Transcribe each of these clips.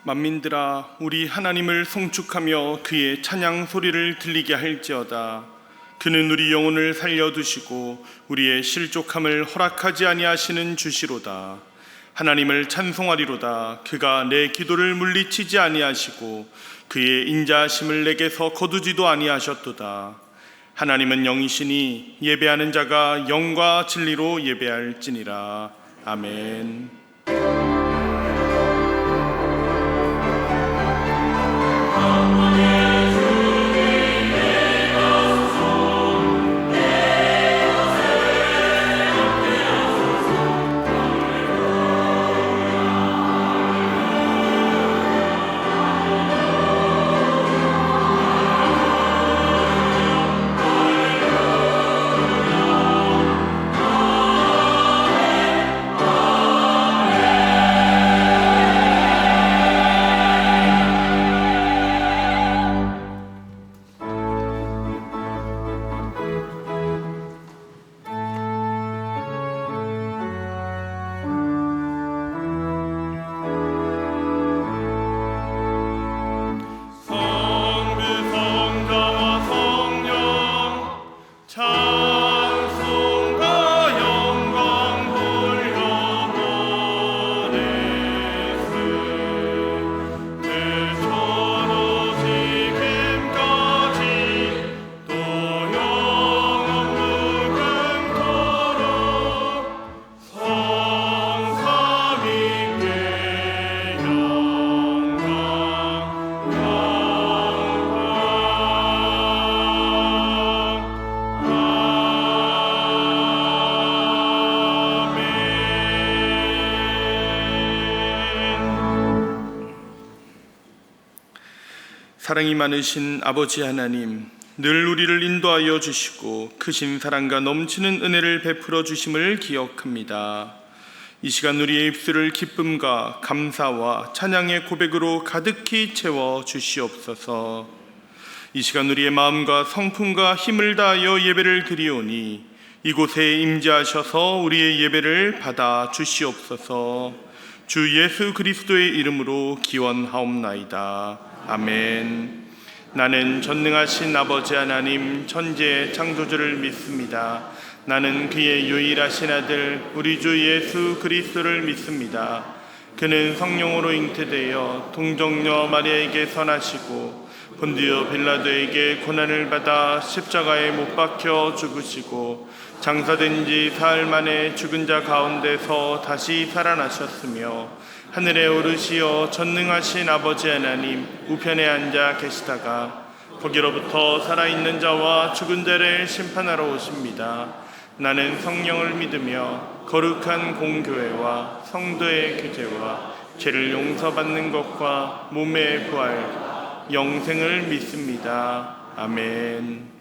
만민들아, 우리 하나님을 송축하며 그의 찬양 소리를 들리게 할지어다. 그는 우리 영혼을 살려두시고 우리의 실족함을 허락하지 아니하시는 주시로다. 하나님을 찬송하리로다. 그가 내 기도를 물리치지 아니하시고 그의 인자하심을 내게서 거두지도 아니하셨도다. 하나님은 영이시니 예배하는 자가 영과 진리로 예배할지니라. 아멘. 사랑이 많으신 아버지 하나님, 늘 우리를 인도하여 주시고 크신 사랑과 넘치는 은혜를 베풀어 주심을 기억합니다. 이 시간 우리의 입술을 기쁨과 감사와 찬양의 고백으로 가득히 채워 주시옵소서. 이 시간 우리의 마음과 성품과 힘을 다하여 예배를 드리오니 이곳에 임재하셔서 우리의 예배를 받아 주시옵소서. 주 예수 그리스도의 이름으로 기원하옵나이다. 아멘. 나는 전능하신 아버지 하나님 천지의 창조주를 믿습니다. 나는 그의 유일하신 아들 우리 주 예수 그리스도를 믿습니다. 그는 성령으로 잉태되어 동정녀 마리아에게 나시고 본디오 빌라도에게 고난을 받아 십자가에 못 박혀 죽으시고 장사된 지 사흘 만에 죽은 자 가운데서 다시 살아나셨으며 하늘에 오르시어 전능하신 아버지 하나님 우편에 앉아 계시다가 거기로부터 살아있는 자와 죽은 자를 심판하러 오십니다. 나는 성령을 믿으며 거룩한 공교회와 성도의 교제와 죄를 용서받는 것과 몸의 부활 영생을 믿습니다. 아멘.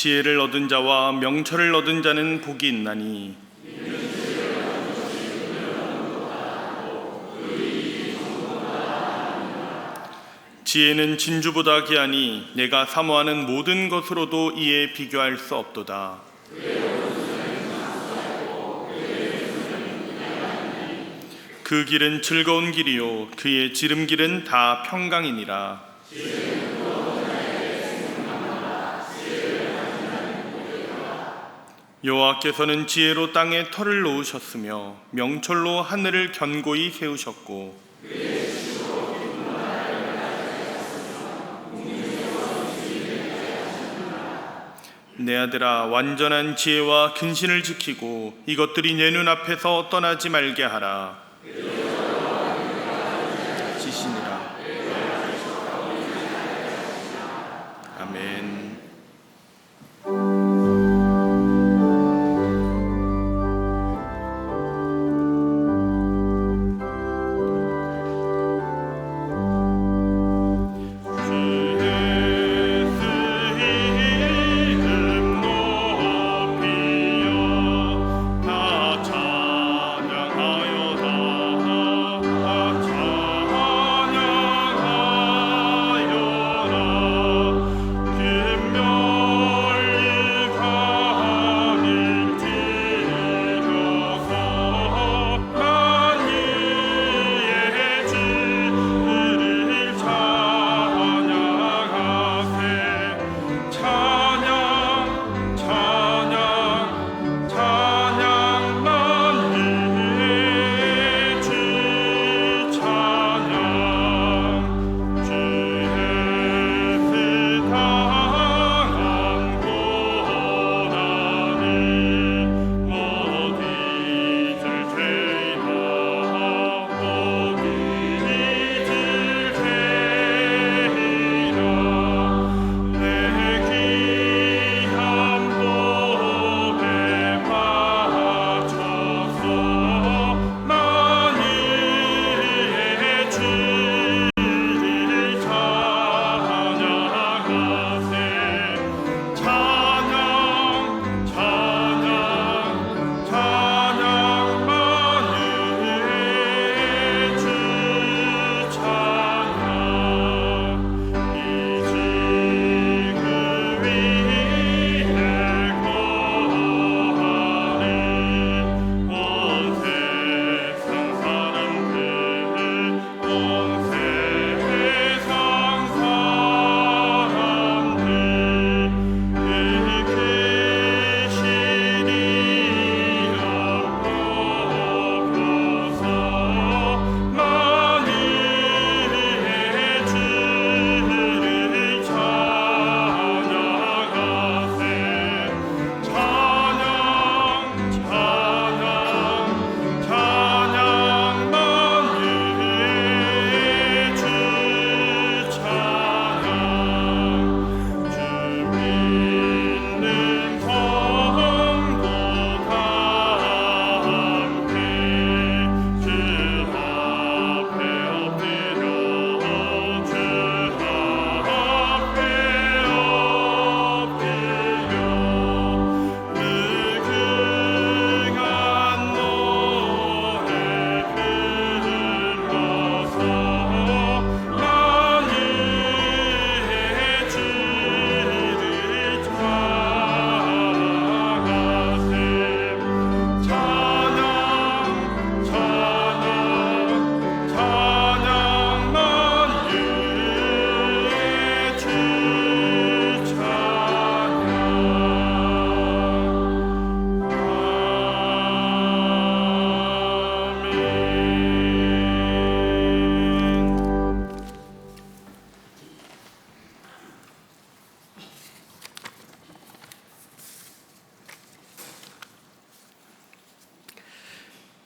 지혜를 얻은 자와 명철을 얻은 자는 복이 있나니 지혜는 진주보다 귀하니 내가 사모하는 모든 것으로도 이에 비교할 수 없도다. 그 길은 즐거운 길이요 그의 지름길은 다 평강이니라. 여호와께서는 지혜로 땅에 터를 놓으셨으며 명철로 하늘을 견고히 세우셨고 내 아들아 완전한 지혜와 근신을 지키고 이것들이 내 눈앞에서 떠나지 말게 하라. 지시니라. 아멘. 찬양하여 다 찬양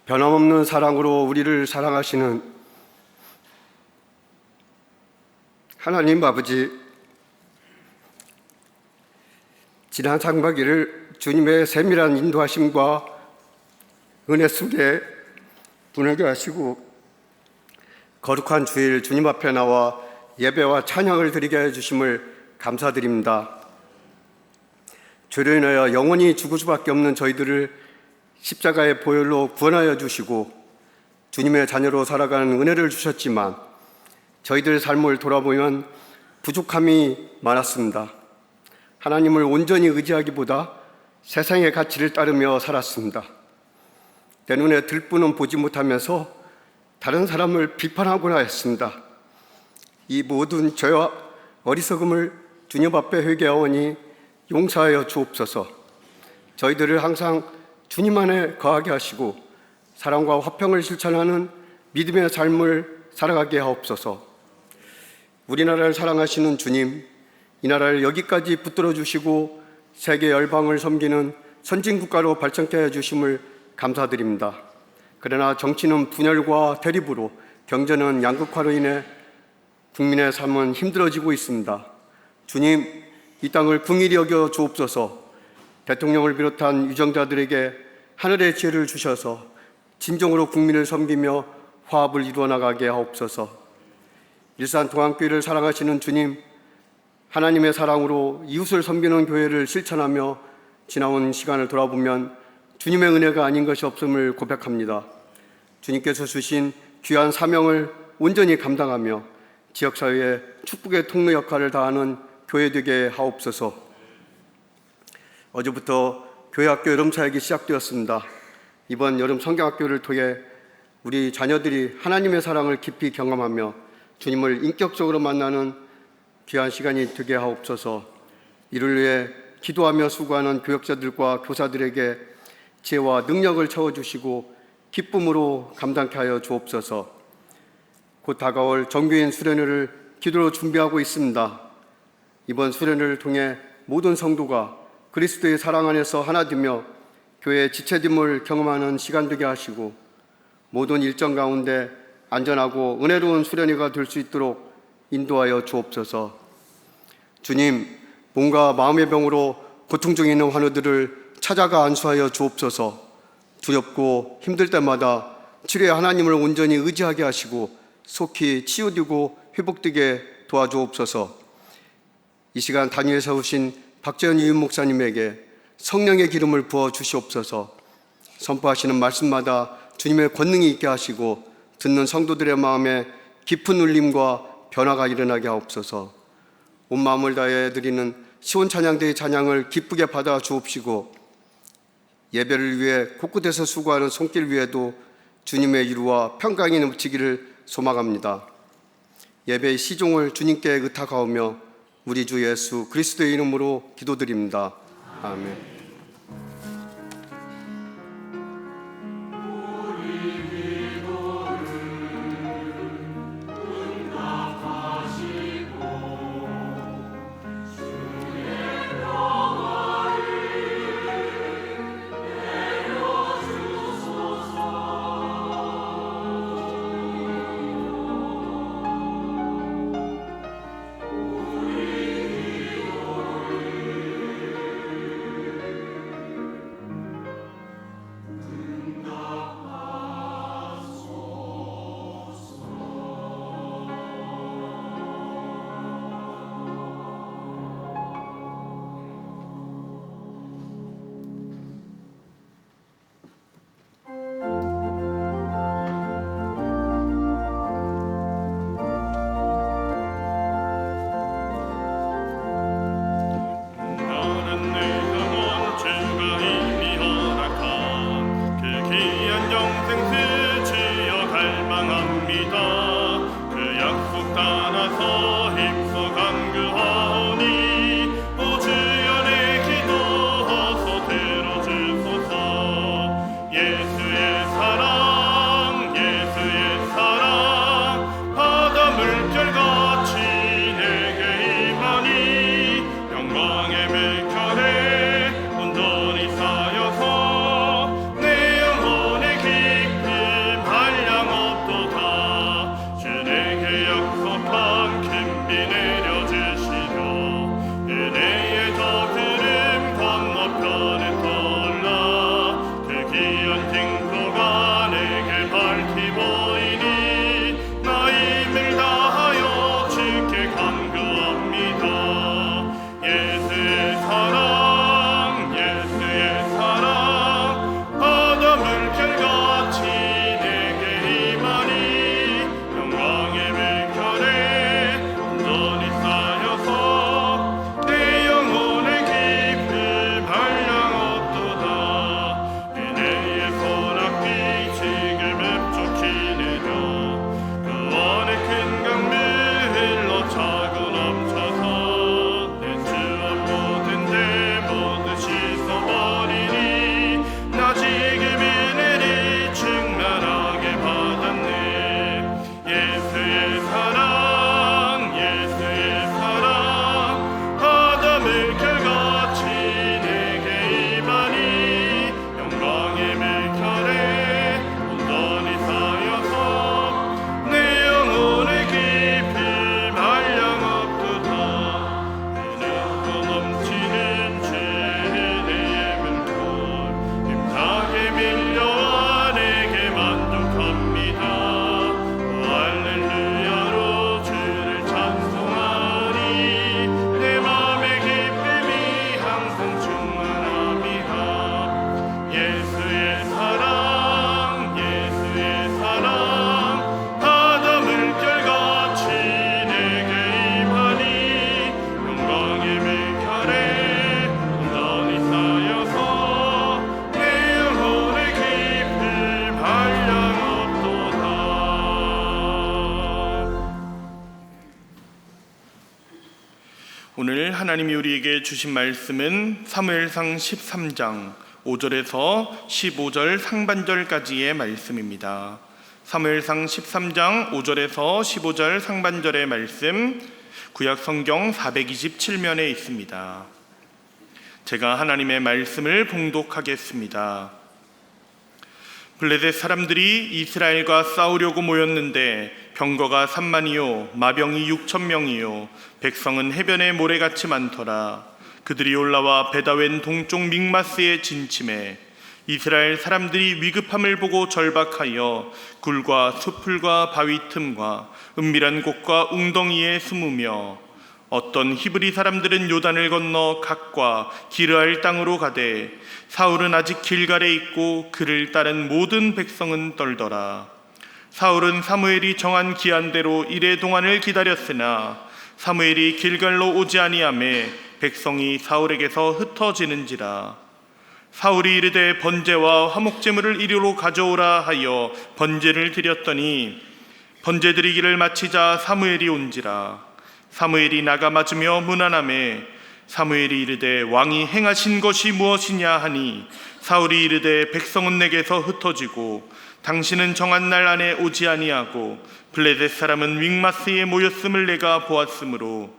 변함없는 사랑으로 우리를 사랑하시는 하나님 아버지, 지난 상반기를 주님의 세밀한 인도하심과 은혜 속에 보내게 하시고 거룩한 주일 주님 앞에 나와 예배와 찬양을 드리게 해주심을 감사드립니다. 죄로 인하여 영원히 죽을 수밖에 없는 저희들을 십자가의 보혈로 구원하여 주시고 주님의 자녀로 살아가는 은혜를 주셨지만 저희들 삶을 돌아보면 부족함이 많았습니다. 하나님을 온전히 의지하기보다 세상의 가치를 따르며 살았습니다. 내 눈에 들보는 보지 못하면서 다른 사람을 비판하고나 했습니다. 이 모든 죄와 어리석음을 주님 앞에 회개하오니 용서하여 주옵소서. 저희들을 항상 주님 안에 거하게 하시고 사랑과 화평을 실천하는 믿음의 삶을 살아가게 하옵소서. 우리나라를 사랑하시는 주님, 이 나라를 여기까지 붙들어 주시고 세계 열방을 섬기는 선진국가로 발전케 해주심을 감사드립니다. 그러나 정치는 분열과 대립으로, 경제는 양극화로 인해 국민의 삶은 힘들어지고 있습니다. 주님, 이 땅을 긍휼히 여겨 주옵소서. 대통령을 비롯한 유정자들에게 하늘의 지혜를 주셔서 진정으로 국민을 섬기며 화합을 이루어 나가게 하옵소서. 일산 동안교회를 사랑하시는 주님, 하나님의 사랑으로 이웃을 섬기는 교회를 실천하며 지나온 시간을 돌아보면 주님의 은혜가 아닌 것이 없음을 고백합니다. 주님께서 주신 귀한 사명을 온전히 감당하며 지역사회의 축복의 통로 역할을 다하는 교회 되게 하옵소서. 어제부터 교회학교 여름사역이 시작되었습니다. 이번 여름 성경학교를 통해 우리 자녀들이 하나님의 사랑을 깊이 경험하며 주님을 인격적으로 만나는 귀한 시간이 되게 하옵소서. 이를 위해 기도하며 수고하는 교역자들과 교사들에게 지혜와 능력을 채워주시고 기쁨으로 감당케 하여 주옵소서. 곧 다가올 정교인 수련회를 기도로 준비하고 있습니다. 이번 수련회를 통해 모든 성도가 그리스도의 사랑 안에서 하나 되며 교회의 지체됨을 경험하는 시간 되게 하시고 모든 일정 가운데 안전하고 은혜로운 수련회가 될 수 있도록 인도하여 주옵소서. 주님, 몸과 마음의 병으로 고통 중에 있는 환우들을 찾아가 안수하여 주옵소서. 두렵고 힘들 때마다 치료의 하나님을 온전히 의지하게 하시고 속히 치유되고 회복되게 도와주옵소서. 이 시간 단위에 세우신 박재현 이윤 목사님에게 성령의 기름을 부어 주시옵소서. 선포하시는 말씀마다 주님의 권능이 있게 하시고 듣는 성도들의 마음에 깊은 울림과 변화가 일어나게 하옵소서. 온 마음을 다해 드리는 시온 찬양대의 찬양을 기쁘게 받아 주옵시고 예배를 위해 곳곳에서 수고하는 손길 위에도 주님의 위로와 평강이 넘치기를 소망합니다. 예배의 시종을 주님께 의탁하오며 우리 주 예수 그리스도의 이름으로 기도드립니다. 아멘. 하나님이 우리에게 주신 말씀은 사무엘상 13장 5절에서 15절 상반절까지의 말씀입니다. 사무엘상 13장 5절에서 15절 상반절의 말씀, 구약 성경 427면에 있습니다. 제가 하나님의 말씀을 봉독하겠습니다. 블레셋 사람들이 이스라엘과 싸우려고 모였는데 병거가 3만이요 마병이 6,000명이요 백성은 해변에 모래같이 많더라. 그들이 올라와 베다웬 동쪽 믹마스에 진침해 이스라엘 사람들이 위급함을 보고 절박하여 굴과 숲풀과 바위 틈과 은밀한 곳과 웅덩이에 숨으며 어떤 히브리 사람들은 요단을 건너 각과 기르알 땅으로 가되 사울은 아직 길갈에 있고 그를 따른 모든 백성은 떨더라. 사울은 사무엘이 정한 기한대로 이레 동안을 기다렸으나 사무엘이 길갈로 오지 아니하매 백성이 사울에게서 흩어지는지라. 사울이 이르되 번제와 화목제물을 이리로 가져오라 하여 번제를 드렸더니 번제 드리기를 마치자 사무엘이 온지라. 사무엘이 나가 맞으며 문안하매 사무엘이 이르되 왕이 행하신 것이 무엇이냐 하니 사울이 이르되 백성은 내게서 흩어지고 당신은 정한 날 안에 오지 아니하고 블레셋 사람은 믹마스에 모였음을 내가 보았으므로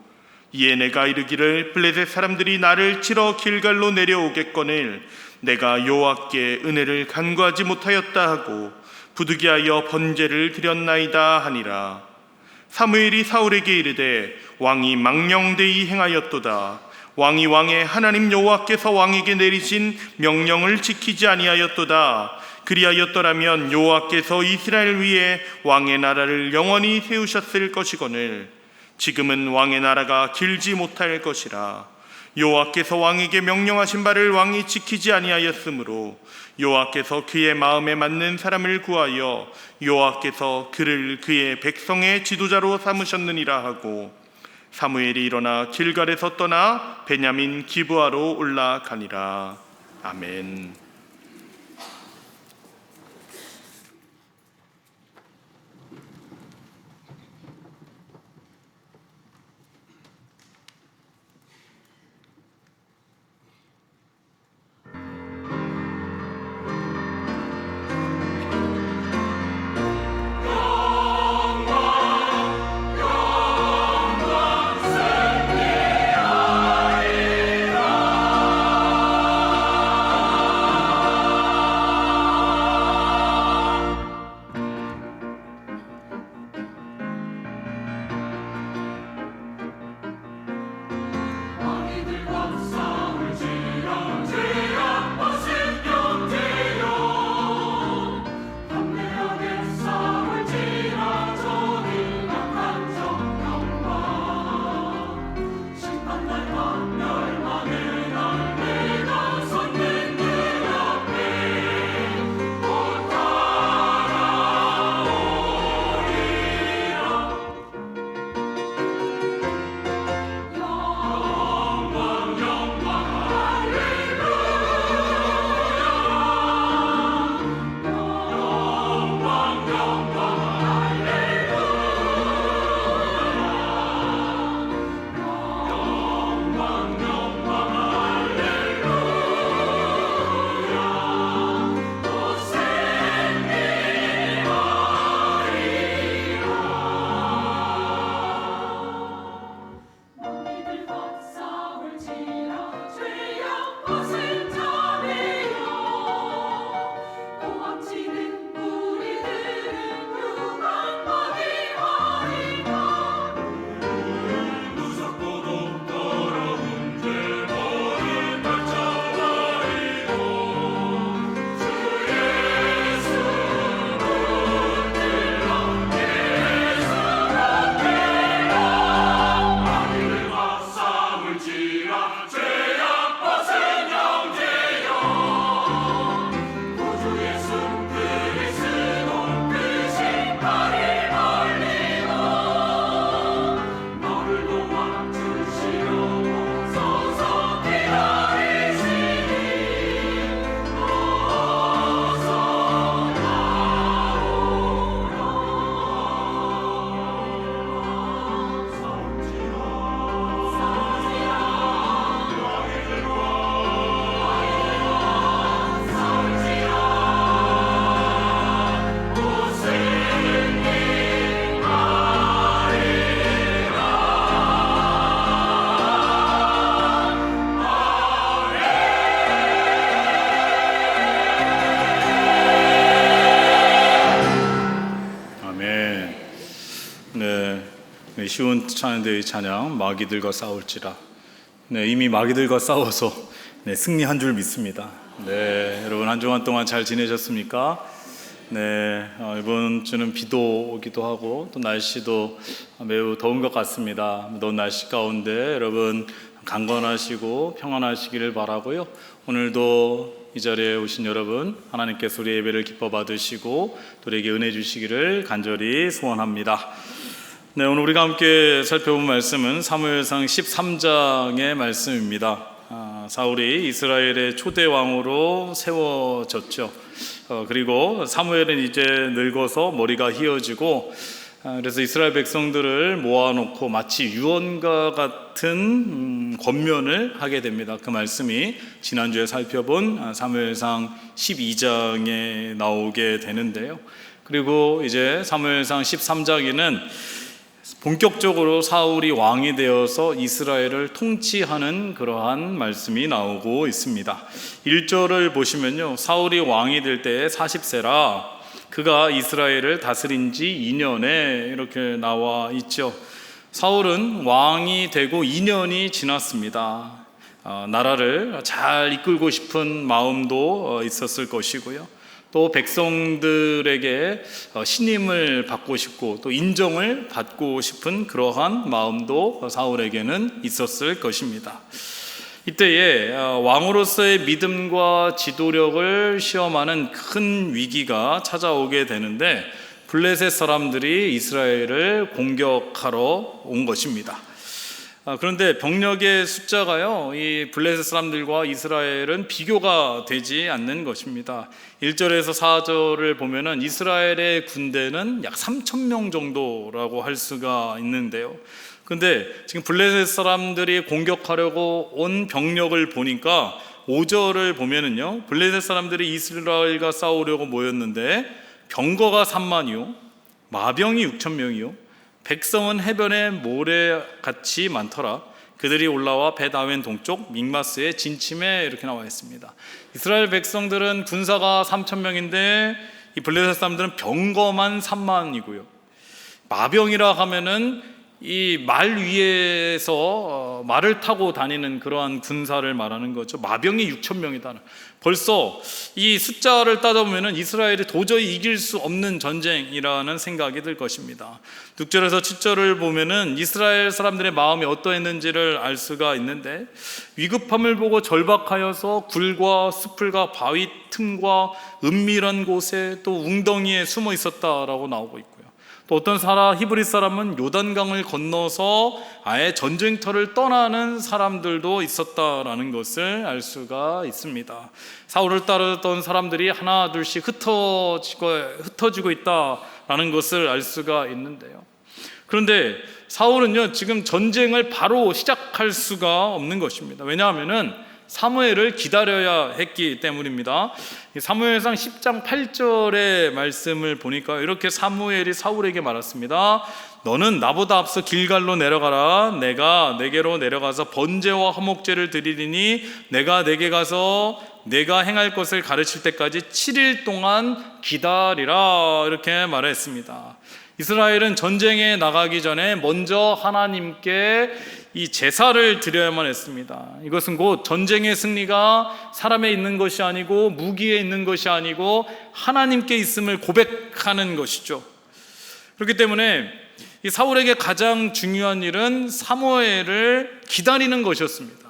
이에 내가 이르기를 블레셋 사람들이 나를 치러 길갈로 내려오겠거늘 내가 여호와께 은혜를 간구하지 못하였다 하고 부득이하여 번제를 드렸나이다 하니라. 사무엘이 사울에게 이르되 왕이 망령되이 행하였도다. 왕이 왕의 하나님 여호와께서 왕에게 내리신 명령을 지키지 아니하였도다. 그리하였더라면 여호와께서 이스라엘 위에 왕의 나라를 영원히 세우셨을 것이거늘 지금은 왕의 나라가 길지 못할 것이라. 여호와께서 왕에게 명령하신 바를 왕이 지키지 아니하였으므로 여호와께서 그의 마음에 맞는 사람을 구하여 여호와께서 그를 그의 백성의 지도자로 삼으셨느니라 하고 사무엘이 일어나 길갈에서 떠나 베냐민 기브아로 올라가니라. 아멘. 쉬운 찬양대의 찬양 마귀들과 싸울지라. 네, 이미 마귀들과 싸워서 승리한 줄 믿습니다. 네, 여러분 한 주간 동안 잘 지내셨습니까? 네, 이번 주는 비도 오기도 하고 또 날씨도 매우 더운 것 같습니다. 더운 날씨 가운데 여러분 강건하시고 평안하시기를 바라고요. 오늘도 이 자리에 오신 여러분, 하나님께서 우리 예배를 기뻐 받으시고 또 우리에게 은혜 주시기를 간절히 소원합니다. 네, 오늘 우리가 함께 살펴본 말씀은 사무엘상 13장의 말씀입니다. 사울이 이스라엘의 초대 왕으로 세워졌죠. 그리고 사무엘은 이제 늙어서 머리가 휘어지고, 그래서 이스라엘 백성들을 모아놓고 마치 유언과 같은 권면을 하게 됩니다. 그 말씀이 지난주에 살펴본 사무엘상 12장에 나오게 되는데요. 그리고 이제 사무엘상 13장에는 본격적으로 사울이 왕이 되어서 이스라엘을 통치하는 그러한 말씀이 나오고 있습니다. 1절을 보시면요, 사울이 왕이 될 때에 40세라 그가 이스라엘을 다스린 지 2년에 이렇게 나와 있죠. 사울은 왕이 되고 2년이 지났습니다. 나라를 잘 이끌고 싶은 마음도 있었을 것이고요. 또 백성들에게 신임을 받고 싶고 또 인정을 받고 싶은 그러한 마음도 사울에게는 있었을 것입니다. 이때에 왕으로서의 믿음과 지도력을 시험하는 큰 위기가 찾아오게 되는데, 블레셋 사람들이 이스라엘을 공격하러 온 것입니다. 그런데 병력의 숫자가요, 이 블레셋 사람들과 이스라엘은 비교가 되지 않는 것입니다. 1절에서 4절을 보면은 이스라엘의 군대는 약 3,000명 정도라고 할 수가 있는데요. 근데 지금 블레셋 사람들이 공격하려고 온 병력을 보니까 5절을 보면은요, 블레셋 사람들이 이스라엘과 싸우려고 모였는데 병거가 3만이요, 마병이 6,000명이요, 백성은 해변에 모래같이 많더라. 그들이 올라와 벳아웬 동쪽 믹마스에 진침해, 이렇게 나와 있습니다. 이스라엘 백성들은 군사가 3,000명인데 이 블레셋 사람들은 병거만 3만이고요. 마병이라 하면은 이 말 위에서 말을 타고 다니는 그러한 군사를 말하는 거죠. 마병이 6,000명이다. 벌써 이 숫자를 따져보면 이스라엘이 도저히 이길 수 없는 전쟁이라는 생각이 들 것입니다. 6절에서 7절을 보면은 이스라엘 사람들의 마음이 어떠했는지를 알 수가 있는데, 위급함을 보고 절박하여서 굴과 숲을과 바위 틈과 은밀한 곳에 또 웅덩이에 숨어 있었다라고 나오고 있고요. 또 어떤 히브리 사람은 요단강을 건너서 아예 전쟁터를 떠나는 사람들도 있었다라는 것을 알 수가 있습니다. 사울을 따르던 사람들이 하나 둘씩 흩어지고 있다라는 것을 알 수가 있는데요. 그런데 사울은요, 지금 전쟁을 바로 시작할 수가 없는 것입니다. 왜냐하면은 사무엘을 기다려야 했기 때문입니다. 사무엘상 10장 8절의 말씀을 보니까 이렇게 사무엘이 사울에게 말했습니다. 너는 나보다 앞서 길갈로 내려가라. 내가 내게로 내려가서 번제와 화목제를 드리리니 내가 내게 가서 내가 행할 것을 가르칠 때까지 7일 동안 기다리라, 이렇게 말했습니다. 이스라엘은 전쟁에 나가기 전에 먼저 하나님께 이 제사를 드려야만 했습니다. 이것은 곧 전쟁의 승리가 사람에 있는 것이 아니고 무기에 있는 것이 아니고 하나님께 있음을 고백하는 것이죠. 그렇기 때문에 이 사울에게 가장 중요한 일은 사무엘을 기다리는 것이었습니다.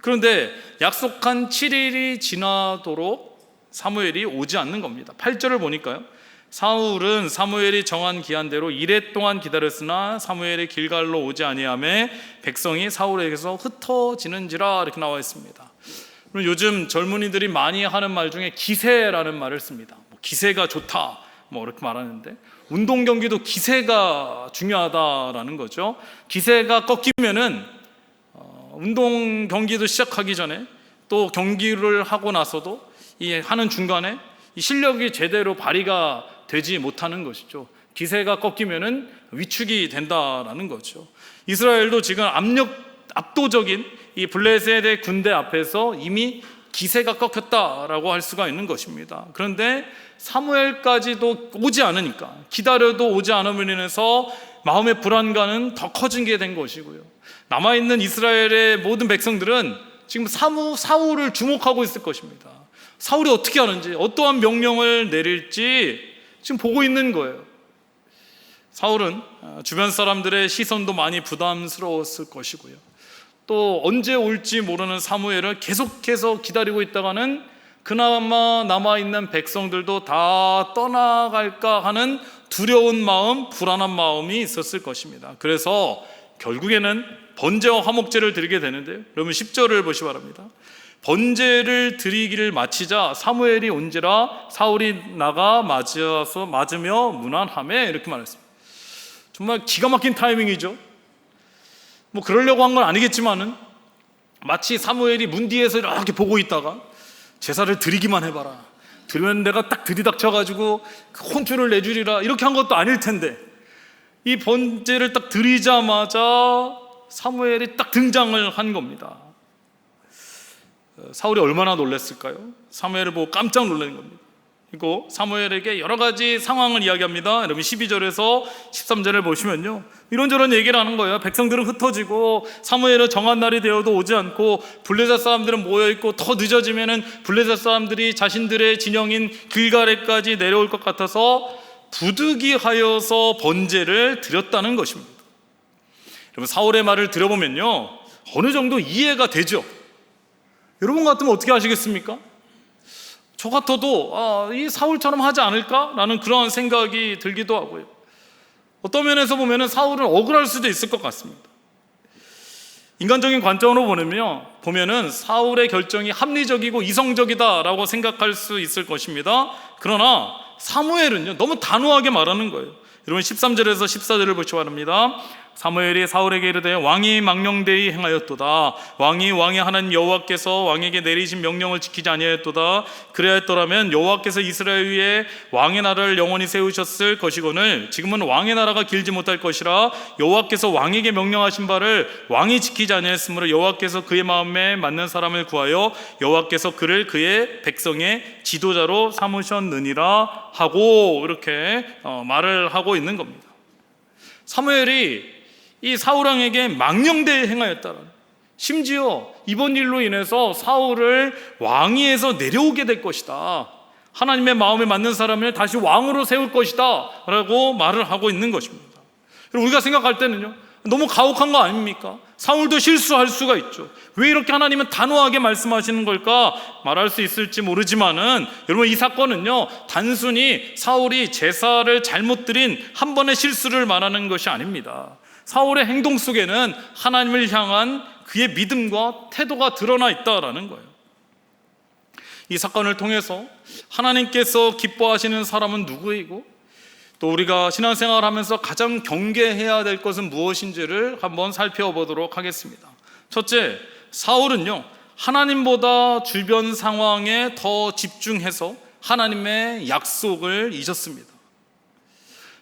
그런데 약속한 7일이 지나도록 사무엘이 오지 않는 겁니다. 8절을 보니까요, 사울은 사무엘이 정한 기한대로 이레 동안 기다렸으나 사무엘이 길갈로 오지 아니하매 백성이 사울에게서 흩어지는지라, 이렇게 나와 있습니다. 요즘 젊은이들이 많이 하는 말 중에 기세라는 말을 씁니다. 기세가 좋다, 이렇게 말하는데, 운동 경기도 기세가 중요하다라는 거죠. 기세가 꺾이면은 운동 경기도 시작하기 전에 또 경기를 하고 나서도 이 하는 중간에 이 실력이 제대로 발휘가 되지 못하는 것이죠. 기세가 꺾이면은 위축이 된다라는 거죠. 이스라엘도 지금 압도적인 이 블레셋의 군대 앞에서 이미 기세가 꺾였다라고 할 수가 있는 것입니다. 그런데 사무엘까지도 오지 않으니까, 기다려도 오지 않음으로 인해서 마음의 불안감은 더 커지게 된 것이고요. 남아있는 이스라엘의 모든 백성들은 지금 사울을 주목하고 있을 것입니다. 사울이 어떻게 하는지, 어떠한 명령을 내릴지 지금 보고 있는 거예요. 사울은 주변 사람들의 시선도 많이 부담스러웠을 것이고요. 또 언제 올지 모르는 사무엘을 계속해서 기다리고 있다가는 그나마 남아있는 백성들도 다 떠나갈까 하는 두려운 마음, 불안한 마음이 있었을 것입니다. 그래서 결국에는 번제와 화목제를 드리게 되는데요. 여러분 10절을 보시기 바랍니다. 번제를 드리기를 마치자 사무엘이 온지라 사울이 나가 맞으며 문안하매 이렇게 말했습니다. 정말 기가 막힌 타이밍이죠. 뭐 그러려고 한 건 아니겠지만은 마치 사무엘이 문 뒤에서 이렇게 보고 있다가 제사를 드리기만 해봐라, 들으면 내가 딱 들이닥쳐가지고 혼쭐을 내주리라, 이렇게 한 것도 아닐 텐데 이 번제를 딱 드리자마자 사무엘이 딱 등장을 한 겁니다. 사울이 얼마나 놀랐을까요? 사무엘을 보고 깜짝 놀라는 겁니다. 그리고 사무엘에게 여러 가지 상황을 이야기합니다. 여러분 12절에서 13절을 보시면요, 이런저런 얘기를 하는 거예요. 백성들은 흩어지고 사무엘은 정한 날이 되어도 오지 않고 블레셋 사람들은 모여있고 더 늦어지면은 블레셋 사람들이 자신들의 진영인 길갈에까지 내려올 것 같아서 부득이하여서 번제를 드렸다는 것입니다. 여러분 사울의 말을 들어보면요, 어느 정도 이해가 되죠. 여러분 같으면 어떻게 하시겠습니까? 저 같아도 이 사울처럼 하지 않을까라는 그런 생각이 들기도 하고요. 어떤 면에서 보면 사울은 억울할 수도 있을 것 같습니다. 인간적인 관점으로 보면은 사울의 결정이 합리적이고 이성적이다라고 생각할 수 있을 것입니다. 그러나 사무엘은요, 너무 단호하게 말하는 거예요. 여러분 13절에서 14절을 보시기 바랍니다. 사무엘이 사울에게 이르되 왕이 망령되이 행하였도다. 왕이 왕의 하나님 여호와께서 왕에게 내리신 명령을 지키지 아니하였도다. 그래야했더라면 여호와께서 이스라엘 위에 왕의 나라를 영원히 세우셨을 것이거늘 지금은 왕의 나라가 길지 못할 것이라. 여호와께서 왕에게 명령하신 바를 왕이 지키지 아니하였으므로 여호와께서 그의 마음에 맞는 사람을 구하여 여호와께서 그를 그의 백성의 지도자로 삼으셨느니라 하고 이렇게 말을 하고 있는 겁니다. 사무엘이 이 사울왕에게 망령되이 행하였다는, 심지어 이번 일로 인해서 사울을 왕위에서 내려오게 될 것이다, 하나님의 마음에 맞는 사람을 다시 왕으로 세울 것이다 라고 말을 하고 있는 것입니다. 우리가 생각할 때는요, 너무 가혹한 거 아닙니까? 사울도 실수할 수가 있죠. 왜 이렇게 하나님은 단호하게 말씀하시는 걸까 말할 수 있을지 모르지만은 여러분 이 사건은요, 단순히 사울이 제사를 잘못 드린 한 번의 실수를 말하는 것이 아닙니다. 사울의 행동 속에는 하나님을 향한 그의 믿음과 태도가 드러나 있다라는 거예요. 이 사건을 통해서 하나님께서 기뻐하시는 사람은 누구이고 또 우리가 신앙생활을 하면서 가장 경계해야 될 것은 무엇인지를 한번 살펴보도록 하겠습니다. 첫째, 사울은요, 하나님보다 주변 상황에 더 집중해서 하나님의 약속을 잊었습니다.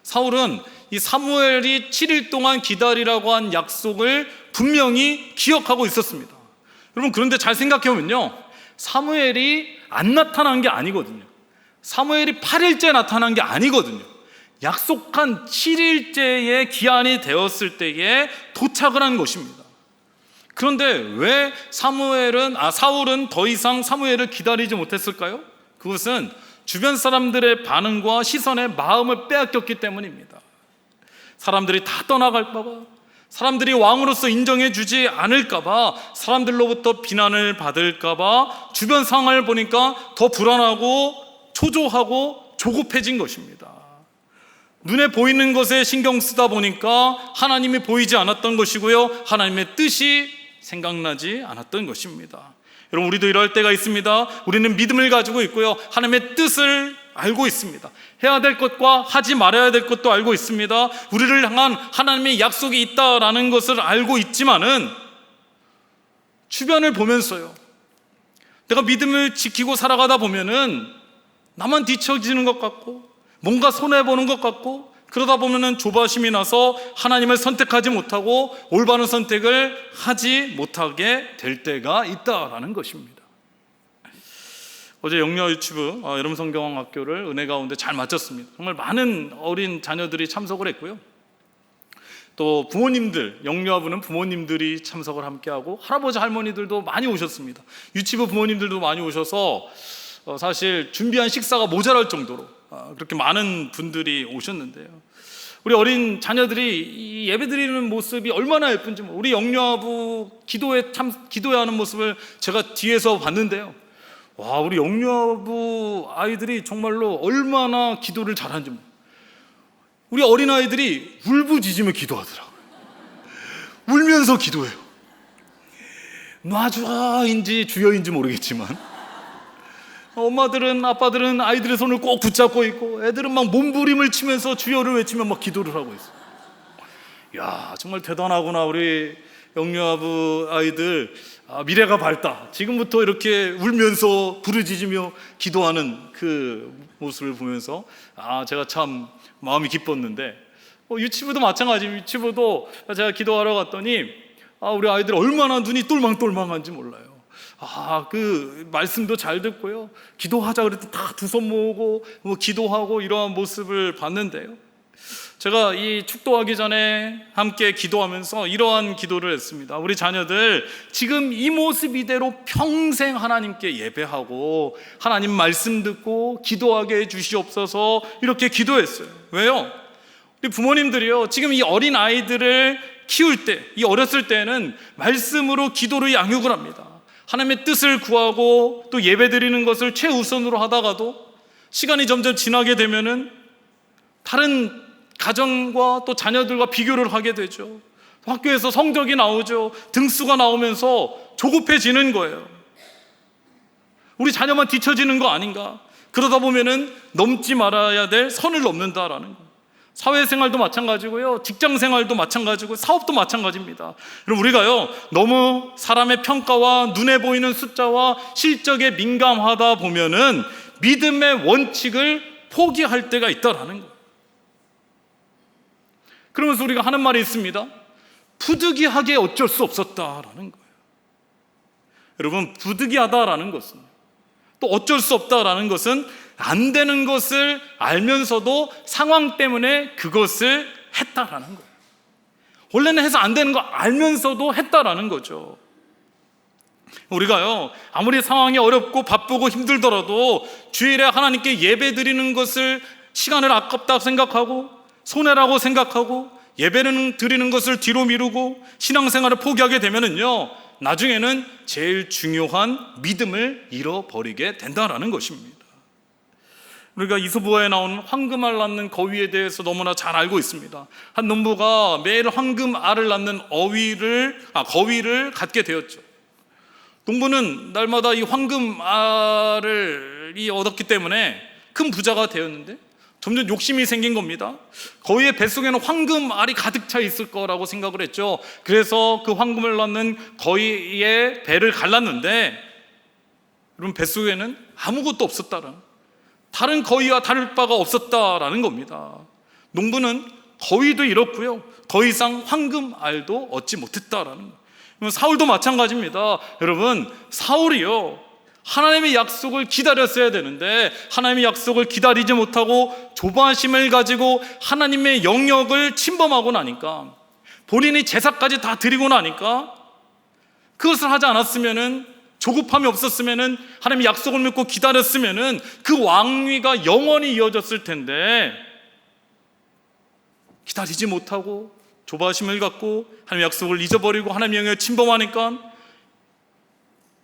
사울은 이 사무엘이 7일 동안 기다리라고 한 약속을 분명히 기억하고 있었습니다. 여러분 그런데 잘 생각해보면요, 사무엘이 안 나타난 게 아니거든요. 사무엘이 8일째 나타난 게 아니거든요. 약속한 7일째의 기한이 되었을 때에 도착을 한 것입니다. 그런데 왜 사울은 더 이상 사무엘을 기다리지 못했을까요? 그것은 주변 사람들의 반응과 시선에 마음을 빼앗겼기 때문입니다. 사람들이 다 떠나갈까 봐, 사람들이 왕으로서 인정해주지 않을까 봐, 사람들로부터 비난을 받을까 봐 주변 상황을 보니까 더 불안하고 초조하고 조급해진 것입니다. 눈에 보이는 것에 신경 쓰다 보니까 하나님이 보이지 않았던 것이고요, 하나님의 뜻이 생각나지 않았던 것입니다. 여러분 우리도 이럴 때가 있습니다. 우리는 믿음을 가지고 있고요, 하나님의 뜻을 알고 있습니다. 해야 될 것과 하지 말아야 될 것도 알고 있습니다. 우리를 향한 하나님의 약속이 있다라는 것을 알고 있지만은 주변을 보면서요, 내가 믿음을 지키고 살아가다 보면은 나만 뒤처지는 것 같고 뭔가 손해보는 것 같고 그러다 보면은 조바심이 나서 하나님을 선택하지 못하고 올바른 선택을 하지 못하게 될 때가 있다라는 것입니다. 어제 영려 유치부 여름 성경학교를 은혜 가운데 잘 마쳤습니다. 정말 많은 어린 자녀들이 참석을 했고요. 또 부모님들, 영유아부는 부모님들이 참석을 함께하고 할아버지 할머니들도 많이 오셨습니다. 유치부 부모님들도 많이 오셔서 사실 준비한 식사가 모자랄 정도로 그렇게 많은 분들이 오셨는데요. 우리 어린 자녀들이 이 예배드리는 모습이 얼마나 예쁜지, 우리 영유아부 기도하는 모습을 제가 뒤에서 봤는데요. 와, 우리 영유아부 아이들이 정말로 얼마나 기도를 잘하는지. 우리 어린아이들이 울부짖으며 기도하더라고요. 울면서 기도해요. 놔주아인지 주여인지 모르겠지만 엄마들은, 아빠들은 아이들의 손을 꼭 붙잡고 있고 애들은 막 몸부림을 치면서 주여를 외치며 막 기도를 하고 있어요. 야, 정말 대단하구나. 우리 영유아부 아이들, 미래가 밝다. 지금부터 이렇게 울면서 부르짖으며 기도하는 그 모습을 보면서 제가 참 마음이 기뻤는데, 유치부도 마찬가지입니다. 유치부도 제가 기도하러 갔더니 우리 아이들 얼마나 눈이 똘망똘망한지 몰라요. 그 말씀도 잘 듣고요, 기도하자 그랬더니 다 두 손 모으고 기도하고 이러한 모습을 봤는데요. 제가 이 축도하기 전에 함께 기도하면서 이러한 기도를 했습니다. 우리 자녀들 지금 이 모습 이대로 평생 하나님께 예배하고 하나님 말씀 듣고 기도하게 해 주시옵소서, 이렇게 기도했어요. 왜요? 우리 부모님들이요, 지금 이 어린 아이들을 키울 때, 이 어렸을 때는 말씀으로 기도로 양육을 합니다. 하나님의 뜻을 구하고 또 예배드리는 것을 최우선으로 하다가도 시간이 점점 지나게 되면은 다른 가정과 또 자녀들과 비교를 하게 되죠. 학교에서 성적이 나오죠. 등수가 나오면서 조급해지는 거예요. 우리 자녀만 뒤처지는 거 아닌가? 그러다 보면은 넘지 말아야 될 선을 넘는다라는 거예요. 사회생활도 마찬가지고요, 직장생활도 마찬가지고 사업도 마찬가지입니다. 그럼 우리가요, 너무 사람의 평가와 눈에 보이는 숫자와 실적에 민감하다 보면은 믿음의 원칙을 포기할 때가 있다라는 거예요. 그러면서 우리가 하는 말이 있습니다. 부득이하게 어쩔 수 없었다라는 거예요. 여러분, 부득이하다라는 것은, 또 어쩔 수 없다라는 것은 안 되는 것을 알면서도 상황 때문에 그것을 했다라는 거예요. 원래는 해서 안 되는 거 알면서도 했다라는 거죠. 우리가요, 아무리 상황이 어렵고 바쁘고 힘들더라도 주일에 하나님께 예배 드리는 것을 시간을 아깝다고 생각하고 손해라고 생각하고 예배는 드리는 것을 뒤로 미루고 신앙생활을 포기하게 되면은요, 나중에는 제일 중요한 믿음을 잃어버리게 된다라는 것입니다. 우리가 이소부화에 나오는 황금알 낳는 거위에 대해서 너무나 잘 알고 있습니다. 한 농부가 매일 황금알을 낳는 거위를 갖게 되었죠. 농부는 날마다 이 황금알을 얻었기 때문에 큰 부자가 되었는데 점점 욕심이 생긴 겁니다. 거위의 뱃속에는 황금알이 가득 차 있을 거라고 생각을 했죠. 그래서 그 황금을 낳는 거위의 배를 갈랐는데 여러분, 뱃속에는 아무것도 없었다는, 다른 거위와 다를 바가 없었다라는 겁니다. 농부는 거위도 잃었고요, 더 이상 황금알도 얻지 못했다라는 거예요. 사울도 마찬가지입니다. 여러분, 사울이요, 하나님의 약속을 기다렸어야 되는데 하나님의 약속을 기다리지 못하고 조바심을 가지고 하나님의 영역을 침범하고 나니까, 본인이 제사까지 다 드리고 나니까, 그것을 하지 않았으면은, 조급함이 없었으면은, 하나님의 약속을 믿고 기다렸으면은 그 왕위가 영원히 이어졌을 텐데, 기다리지 못하고 조바심을 갖고 하나님의 약속을 잊어버리고 하나님의 영역을 침범하니까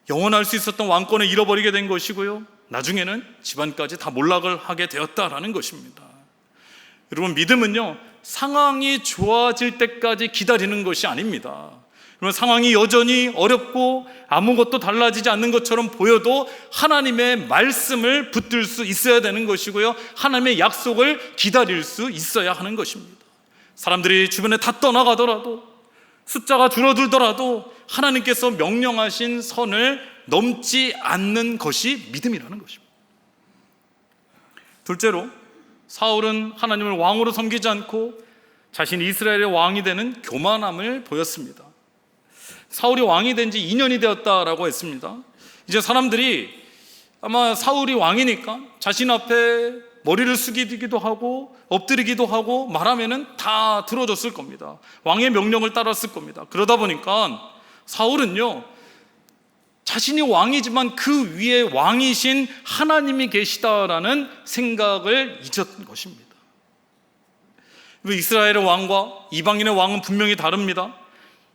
영원할 수 있었던 왕권을 잃어버리게 된 것이고요, 나중에는 집안까지 다 몰락을 하게 되었다라는 것입니다. 여러분, 믿음은요, 상황이 좋아질 때까지 기다리는 것이 아닙니다. 그러면 상황이 여전히 어렵고 아무것도 달라지지 않는 것처럼 보여도 하나님의 말씀을 붙들 수 있어야 되는 것이고요, 하나님의 약속을 기다릴 수 있어야 하는 것입니다. 사람들이 주변에 다 떠나가더라도, 숫자가 줄어들더라도 하나님께서 명령하신 선을 넘지 않는 것이 믿음이라는 것입니다. 둘째로, 사울은 하나님을 왕으로 섬기지 않고 자신이 이스라엘의 왕이 되는 교만함을 보였습니다. 사울이 왕이 된 지 2년이 되었다라고 했습니다. 이제 사람들이 아마 사울이 왕이니까 자신 앞에 머리를 숙이기도 하고 엎드리기도 하고 말하면은 다 들어줬을 겁니다. 왕의 명령을 따랐을 겁니다. 그러다 보니까 사울은요, 자신이 왕이지만 그 위에 왕이신 하나님이 계시다라는 생각을 잊었던 것입니다. 이스라엘의 왕과 이방인의 왕은 분명히 다릅니다.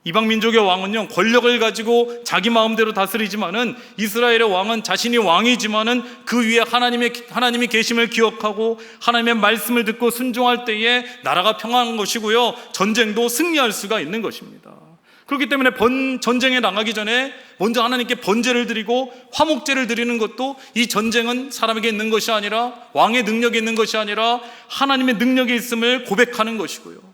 이방 민족의 왕은요, 권력을 가지고 자기 마음대로 다스리지만은 이스라엘의 왕은 자신이 왕이지만은 그 위에 하나님이 계심을 기억하고 하나님의 말씀을 듣고 순종할 때에 나라가 평안한 것이고요, 전쟁도 승리할 수가 있는 것입니다. 그렇기 때문에 전쟁에 나가기 전에 먼저 하나님께 번제를 드리고 화목제를 드리는 것도, 이 전쟁은 사람에게 있는 것이 아니라, 왕의 능력이 있는 것이 아니라 하나님의 능력이 있음을 고백하는 것이고요,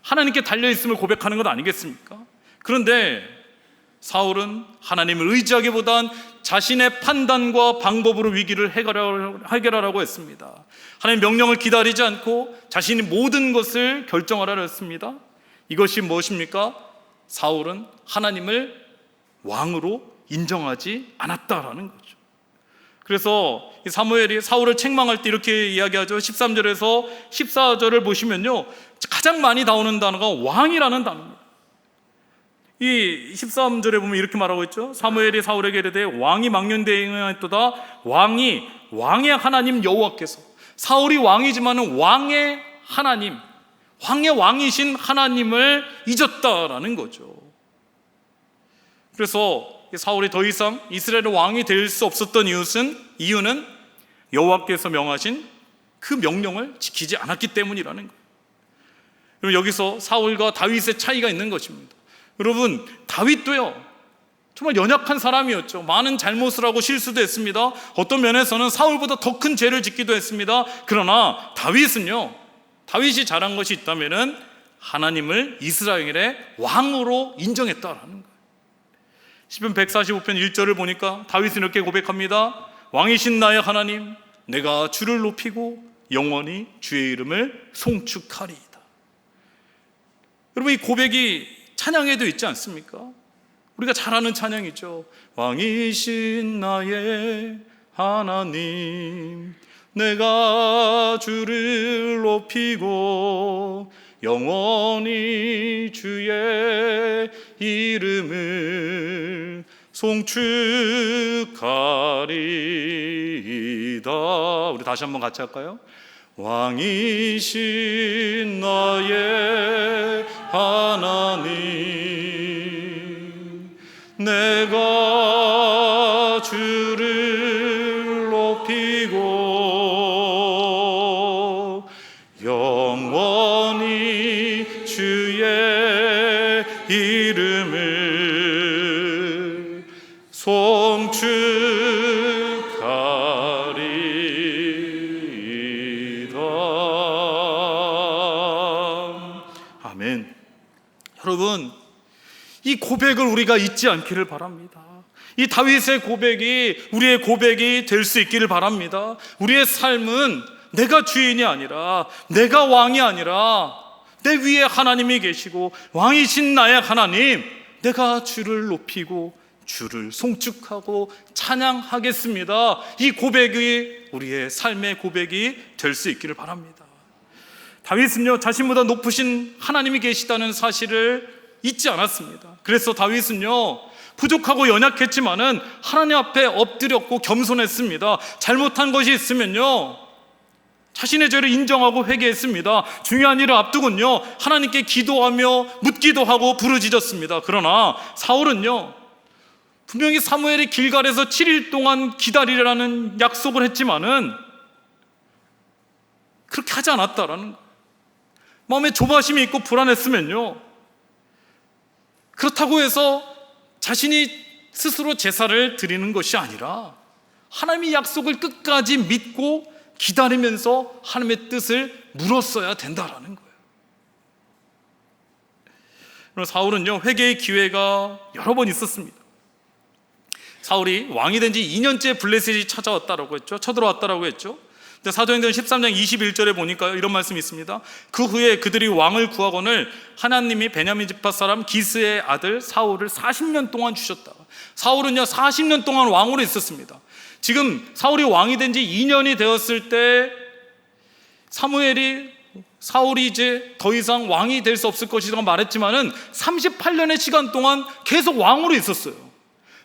하나님께 달려있음을 고백하는 것 아니겠습니까? 그런데 사울은 하나님을 의지하기보단 자신의 판단과 방법으로 위기를 해결하라고 했습니다. 하나님의 명령을 기다리지 않고 자신이 모든 것을 결정하라고 했습니다. 이것이 무엇입니까? 사울은 하나님을 왕으로 인정하지 않았다라는 거죠. 그래서 사무엘이 사울을 책망할 때 이렇게 이야기하죠. 13절에서 14절을 보시면요, 가장 많이 나오는 단어가 왕이라는 단어입니다. 이 13절에 보면 이렇게 말하고 있죠. 사무엘이 사울에게 이르되 왕이 망령되었도다. 왕의 하나님 여호와께서, 사울이 왕이지만은 왕의 하나님, 왕의 왕이신 하나님을 잊었다라는 거죠. 그래서 사울이 더 이상 이스라엘의 왕이 될 수 없었던 이유는 여호와께서 명하신 그 명령을 지키지 않았기 때문이라는 거예요. 여러분, 여기서 사울과 다윗의 차이가 있는 것입니다. 여러분, 다윗도요, 정말 연약한 사람이었죠. 많은 잘못을 하고 실수도 했습니다. 어떤 면에서는 사울보다 더 큰 죄를 짓기도 했습니다. 그러나 다윗이 잘한 것이 있다면은 하나님을 이스라엘의 왕으로 인정했다라는 거예요. 시편 145편 1절을 보니까 다윗은 이렇게 고백합니다. 왕이신 나의 하나님, 내가 주를 높이고 영원히 주의 이름을 송축하리이다. 여러분, 이 고백이 찬양에도 있지 않습니까? 우리가 잘 아는 찬양이죠. 왕이신 나의 하나님, 내가 주를 높이고 영원히 주의 이름을 송축하리이다. 우리 다시 한번 같이 할까요? 왕이신 나의 하나님, 내가 주를 높이고 영원히 주의 이름을 송축하리이다. 아멘. 여러분, 이 고백을 우리가 잊지 않기를 바랍니다. 이 다윗의 고백이 우리의 고백이 될 수 있기를 바랍니다. 우리의 삶은 내가 주인이 아니라, 내가 왕이 아니라 내 위에 하나님이 계시고 왕이신 나의 하나님, 내가 주를 높이고 주를 송축하고 찬양하겠습니다. 이 고백이 우리의 삶의 고백이 될 수 있기를 바랍니다. 다윗은요, 자신보다 높으신 하나님이 계시다는 사실을 잊지 않았습니다. 그래서 다윗은요, 부족하고 연약했지만은 하나님 앞에 엎드렸고 겸손했습니다. 잘못한 것이 있으면요, 자신의 죄를 인정하고 회개했습니다. 중요한 일을 앞두고는요, 하나님께 기도하며 묻기도 하고 부르짖었습니다. 그러나 사울은요, 분명히 사무엘이 길갈에서 7일 동안 기다리라는 약속을 했지만은 그렇게 하지 않았다라는 거예요. 마음에 조바심이 있고 불안했으면요, 그렇다고 해서 자신이 스스로 제사를 드리는 것이 아니라 하나님의 약속을 끝까지 믿고 기다리면서 하나님의 뜻을 물었어야 된다라는 거예요. 사울은요, 회개의 기회가 여러 번 있었습니다. 사울이 왕이 된 지 2년째 블레셋이 찾아왔다라고 했죠. 쳐들어왔다라고 했죠. 근데 사도행전 13장 21절에 보니까 이런 말씀이 있습니다. 그 후에 그들이 왕을 구하거늘 하나님이 베냐민 지파 사람 기스의 아들 사울을 40년 동안 주셨다. 사울은요, 40년 동안 왕으로 있었습니다. 지금 사울이 왕이 된 지 2년이 되었을 때 사울이 이제 더 이상 왕이 될 수 없을 것이라고 말했지만은 38년의 시간 동안 계속 왕으로 있었어요.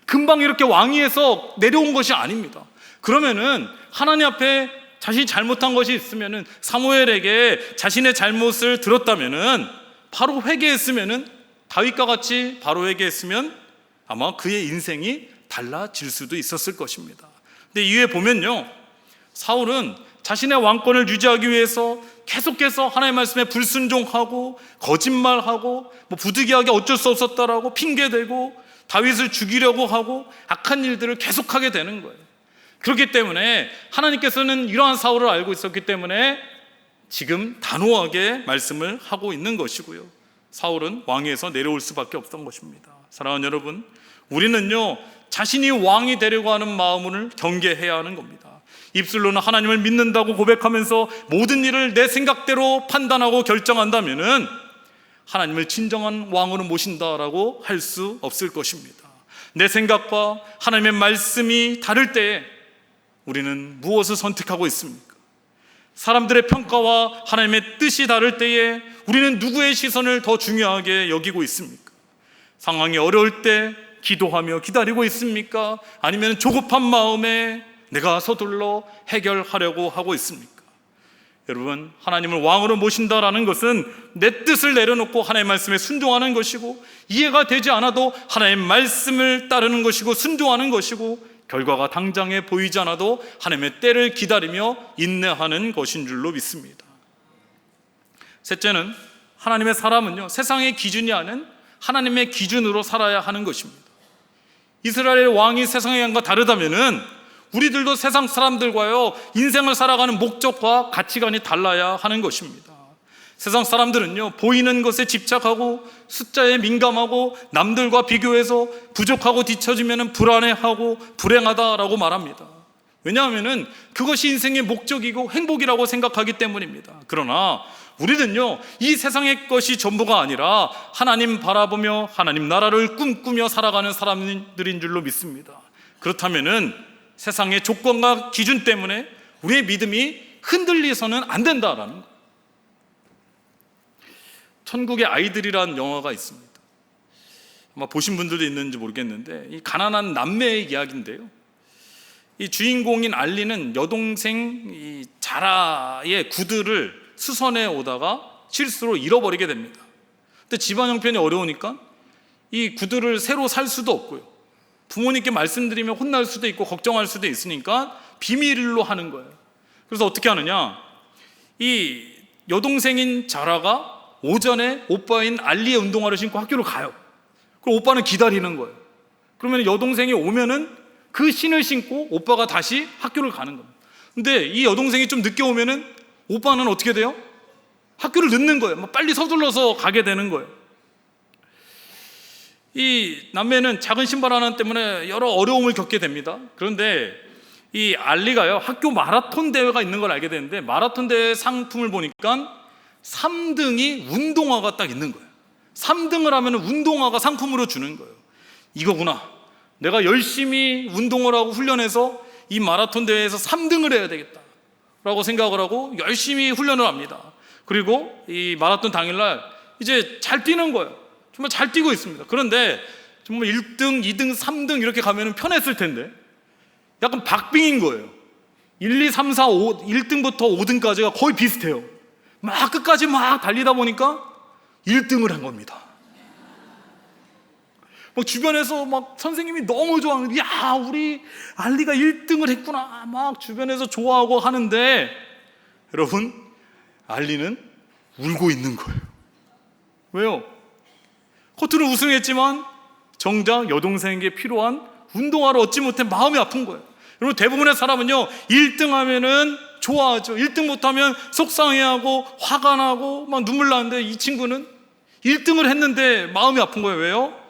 금방 이렇게 왕위에서 내려온 것이 아닙니다. 그러면은 하나님 앞에 자신이 잘못한 것이 있으면은 사무엘에게 자신의 잘못을 들었다면은 바로 회개했으면은 다윗과 같이 바로 회개했으면 아마 그의 인생이 달라질 수도 있었을 것입니다. 근데 이후에 보면요, 사울은 자신의 왕권을 유지하기 위해서 계속해서 하나님의 말씀에 불순종하고 거짓말하고 부득이하게 어쩔 수 없었다라고 핑계대고 다윗을 죽이려고 하고 악한 일들을 계속하게 되는 거예요. 그렇기 때문에 하나님께서는 이러한 사울을 알고 있었기 때문에 지금 단호하게 말씀을 하고 있는 것이고요, 사울은 왕위에서 내려올 수밖에 없던 것입니다. 사랑하는 여러분, 우리는요 자신이 왕이 되려고 하는 마음을 경계해야 하는 겁니다. 입술로는 하나님을 믿는다고 고백하면서 모든 일을 내 생각대로 판단하고 결정한다면은 하나님을 진정한 왕으로 모신다라고 할 수 없을 것입니다. 내 생각과 하나님의 말씀이 다를 때에 우리는 무엇을 선택하고 있습니까? 사람들의 평가와 하나님의 뜻이 다를 때에 우리는 누구의 시선을 더 중요하게 여기고 있습니까? 상황이 어려울 때 기도하며 기다리고 있습니까? 아니면 조급한 마음에 내가 서둘러 해결하려고 하고 있습니까? 여러분, 하나님을 왕으로 모신다라는 것은 내 뜻을 내려놓고 하나님의 말씀에 순종하는 것이고, 이해가 되지 않아도 하나님의 말씀을 따르는 것이고 순종하는 것이고, 결과가 당장에 보이지 않아도 하나님의 때를 기다리며 인내하는 것인 줄로 믿습니다. 셋째는, 하나님의 사람은요 세상의 기준이 아닌 하나님의 기준으로 살아야 하는 것입니다. 이스라엘 왕이 세상의 왕과 다르다면은 우리들도 세상 사람들과요 인생을 살아가는 목적과 가치관이 달라야 하는 것입니다. 세상 사람들은요 보이는 것에 집착하고 숫자에 민감하고 남들과 비교해서 부족하고 뒤처지면 불안해하고 불행하다라고 말합니다. 왜냐하면 그것이 인생의 목적이고 행복이라고 생각하기 때문입니다. 그러나 우리는요 이 세상의 것이 전부가 아니라 하나님 바라보며 하나님 나라를 꿈꾸며 살아가는 사람들인 줄로 믿습니다. 그렇다면은 세상의 조건과 기준 때문에 우리의 믿음이 흔들려서는 안 된다라는 거예요. 천국의 아이들이라는 영화가 있습니다. 아마 보신 분들도 있는지 모르겠는데 이 가난한 남매의 이야기인데요, 이 주인공인 알리는 여동생 이 자라의 구두를 수선해 오다가 실수로 잃어버리게 됩니다. 근데 집안 형편이 어려우니까 이 구두를 새로 살 수도 없고요, 부모님께 말씀드리면 혼날 수도 있고 걱정할 수도 있으니까 비밀로 하는 거예요. 그래서 어떻게 하느냐, 이 여동생인 자라가 오전에 오빠인 알리의 운동화를 신고 학교를 가요. 그럼 오빠는 기다리는 거예요. 그러면 여동생이 오면은 그 신을 신고 오빠가 다시 학교를 가는 겁니다. 근데 이 여동생이 좀 늦게 오면은 오빠는 어떻게 돼요? 학교를 늦는 거예요. 빨리 서둘러서 가게 되는 거예요. 이 남매는 작은 신발 하나 때문에 여러 어려움을 겪게 됩니다. 그런데 이 알리가요 학교 마라톤 대회가 있는 걸 알게 되는데, 마라톤 대회 상품을 보니까 3등이 운동화가 딱 있는 거예요. 3등을 하면 운동화가 상품으로 주는 거예요. 이거구나, 내가 열심히 운동을 하고 훈련해서 이 마라톤 대회에서 3등을 해야 되겠다 라고 생각을 하고 열심히 훈련을 합니다. 그리고 이 마라톤 당일날 이제 잘 뛰는 거예요. 정말 잘 뛰고 있습니다. 그런데 정말 1등, 2등, 3등 이렇게 가면 편했을 텐데 약간 박빙인 거예요. 1, 2, 3, 4, 5, 1등부터 5등까지가 거의 비슷해요. 막 끝까지 막 달리다 보니까 1등을 한 겁니다. 막 주변에서 막 선생님이 너무 좋아하는, 야 우리 알리가 1등을 했구나 막 주변에서 좋아하고 하는데, 여러분 알리는 울고 있는 거예요. 왜요? 겉으로 우승했지만 정작 여동생에게 필요한 운동화를 얻지 못해 마음이 아픈 거예요. 여러분 대부분의 사람은요 1등 하면은 좋아하죠. 1등 못하면 속상해하고 화가 나고 막 눈물 나는데, 이 친구는 1등을 했는데 마음이 아픈 거예요. 왜요?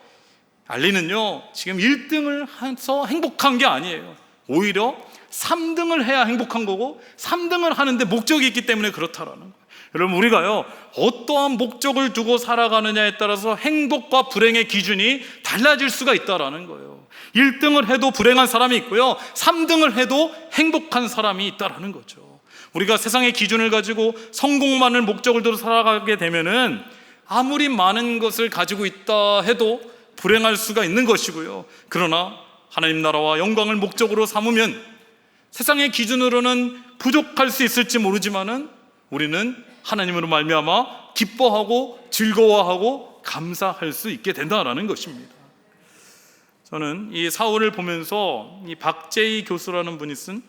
알리는요 지금 1등을 해서 행복한 게 아니에요. 오히려 3등을 해야 행복한 거고 3등을 하는데 목적이 있기 때문에 그렇다라는 거예요. 여러분, 우리가요 어떠한 목적을 두고 살아가느냐에 따라서 행복과 불행의 기준이 달라질 수가 있다라는 거예요. 1등을 해도 불행한 사람이 있고요, 3등을 해도 행복한 사람이 있다라는 거죠. 우리가 세상의 기준을 가지고 성공만을 목적을 두고 살아가게 되면은 아무리 많은 것을 가지고 있다 해도 불행할 수가 있는 것이고요, 그러나 하나님 나라와 영광을 목적으로 삼으면 세상의 기준으로는 부족할 수 있을지 모르지만은 우리는 하나님으로 말미암아 기뻐하고 즐거워하고 감사할 수 있게 된다라는 것입니다. 저는 이 사울을 보면서 이 박재희 교수라는 분이 쓴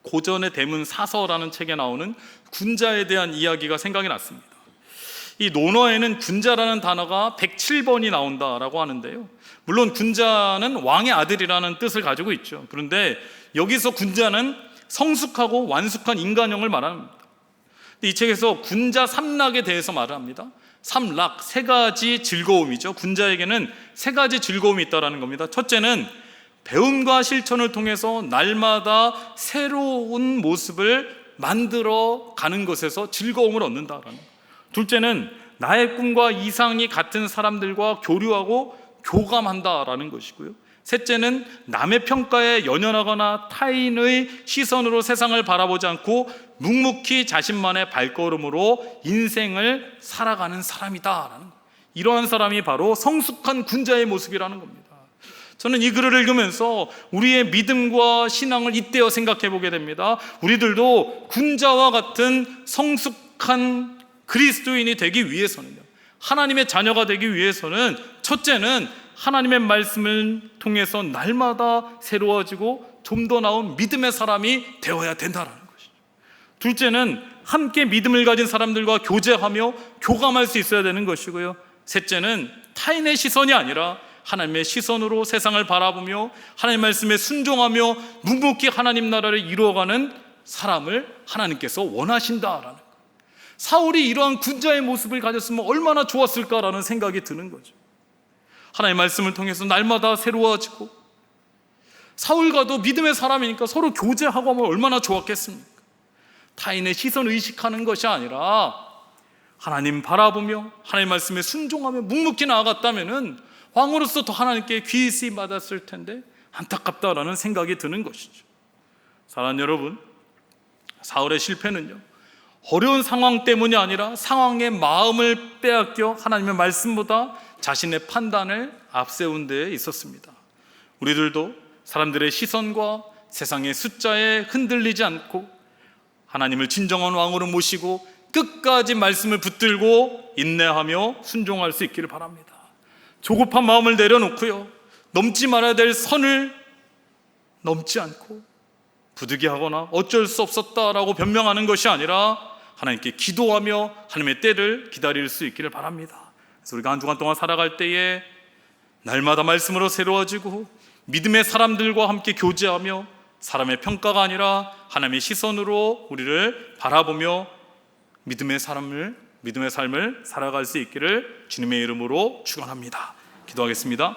고전의 대문 사서라는 책에 나오는 군자에 대한 이야기가 생각이 났습니다. 이 논어에는 군자라는 단어가 107번이 나온다라고 하는데요, 물론 군자는 왕의 아들이라는 뜻을 가지고 있죠. 그런데 여기서 군자는 성숙하고 완숙한 인간형을 말합니다. 이 책에서 군자 삼락에 대해서 말을 합니다. 삼락, 세 가지 즐거움이죠. 군자에게는 세 가지 즐거움이 있다는 겁니다. 첫째는 배움과 실천을 통해서 날마다 새로운 모습을 만들어 가는 것에서 즐거움을 얻는다라는 거예요. 둘째는 나의 꿈과 이상이 같은 사람들과 교류하고 교감한다라는 것이고요. 셋째는 남의 평가에 연연하거나 타인의 시선으로 세상을 바라보지 않고 묵묵히 자신만의 발걸음으로 인생을 살아가는 사람이다라는 거예요. 이러한 사람이 바로 성숙한 군자의 모습이라는 겁니다. 저는 이 글을 읽으면서 우리의 믿음과 신앙을 잇대어 생각해 보게 됩니다. 우리들도 군자와 같은 성숙한 그리스도인이 되기 위해서는요, 하나님의 자녀가 되기 위해서는 첫째는 하나님의 말씀을 통해서 날마다 새로워지고 좀 더 나은 믿음의 사람이 되어야 된다는 것이죠. 둘째는 함께 믿음을 가진 사람들과 교제하며 교감할 수 있어야 되는 것이고요. 셋째는 타인의 시선이 아니라 하나님의 시선으로 세상을 바라보며 하나님 말씀에 순종하며 묵묵히 하나님 나라를 이루어가는 사람을 하나님께서 원하신다라는 거예요. 사울이 이러한 군자의 모습을 가졌으면 얼마나 좋았을까라는 생각이 드는 거죠. 하나님의 말씀을 통해서 날마다 새로워지고, 사울과도 믿음의 사람이니까 서로 교제하고 하면 얼마나 좋았겠습니까? 타인의 시선 의식하는 것이 아니라 하나님 바라보며 하나님의 말씀에 순종하며 묵묵히 나아갔다면은 왕으로서 더 하나님께 귀히 쓰임 받았을 텐데 안타깝다라는 생각이 드는 것이죠. 사랑하는 여러분, 사울의 실패는요, 어려운 상황 때문이 아니라 상황의 마음을 빼앗겨 하나님의 말씀보다 자신의 판단을 앞세운 데에 있었습니다. 우리들도 사람들의 시선과 세상의 숫자에 흔들리지 않고 하나님을 진정한 왕으로 모시고 끝까지 말씀을 붙들고 인내하며 순종할 수 있기를 바랍니다. 조급한 마음을 내려놓고요, 넘지 말아야 될 선을 넘지 않고 부득이하거나 어쩔 수 없었다라고 변명하는 것이 아니라 하나님께 기도하며 하나님의 때를 기다릴 수 있기를 바랍니다. 그래서 우리가 한 주간 동안 살아갈 때에 날마다 말씀으로 새로워지고 믿음의 사람들과 함께 교제하며 사람의 평가가 아니라 하나님의 시선으로 우리를 바라보며 믿음의 삶을 살아갈 수 있기를 주님의 이름으로 축원합니다. 기도하겠습니다.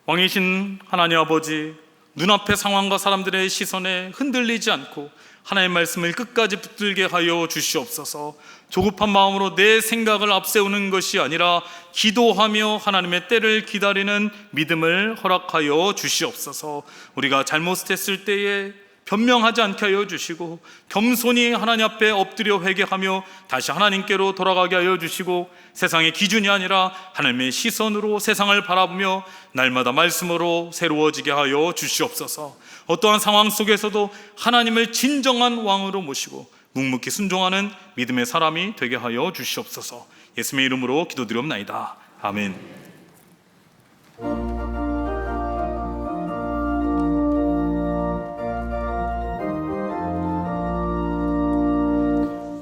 왕이신 하나님 아버지, 눈앞의 상황과 사람들의 시선에 흔들리지 않고 하나님의 말씀을 끝까지 붙들게 하여 주시옵소서. 조급한 마음으로 내 생각을 앞세우는 것이 아니라 기도하며 하나님의 때를 기다리는 믿음을 허락하여 주시옵소서. 우리가 잘못했을 때에 변명하지 않게 하여 주시고 겸손히 하나님 앞에 엎드려 회개하며 다시 하나님께로 돌아가게 하여 주시고 세상의 기준이 아니라 하나님의 시선으로 세상을 바라보며 날마다 말씀으로 새로워지게 하여 주시옵소서. 어떠한 상황 속에서도 하나님을 진정한 왕으로 모시고 묵묵히 순종하는 믿음의 사람이 되게 하여 주시옵소서. 예수님의 이름으로 기도드리옵나이다. 아멘.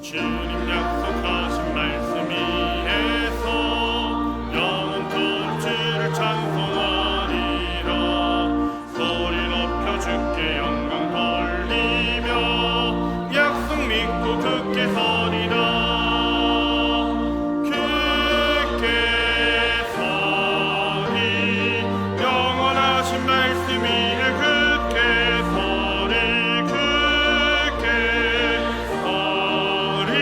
주님 약속하신 말씀 위에서 영원토록 주를 찬송하리라. 소리 높여 주께 영광 돌리며 약속 믿고 굳게 서리라. 굳게 서리 영원하신 말씀 위에 굳게 서리 굳게 서리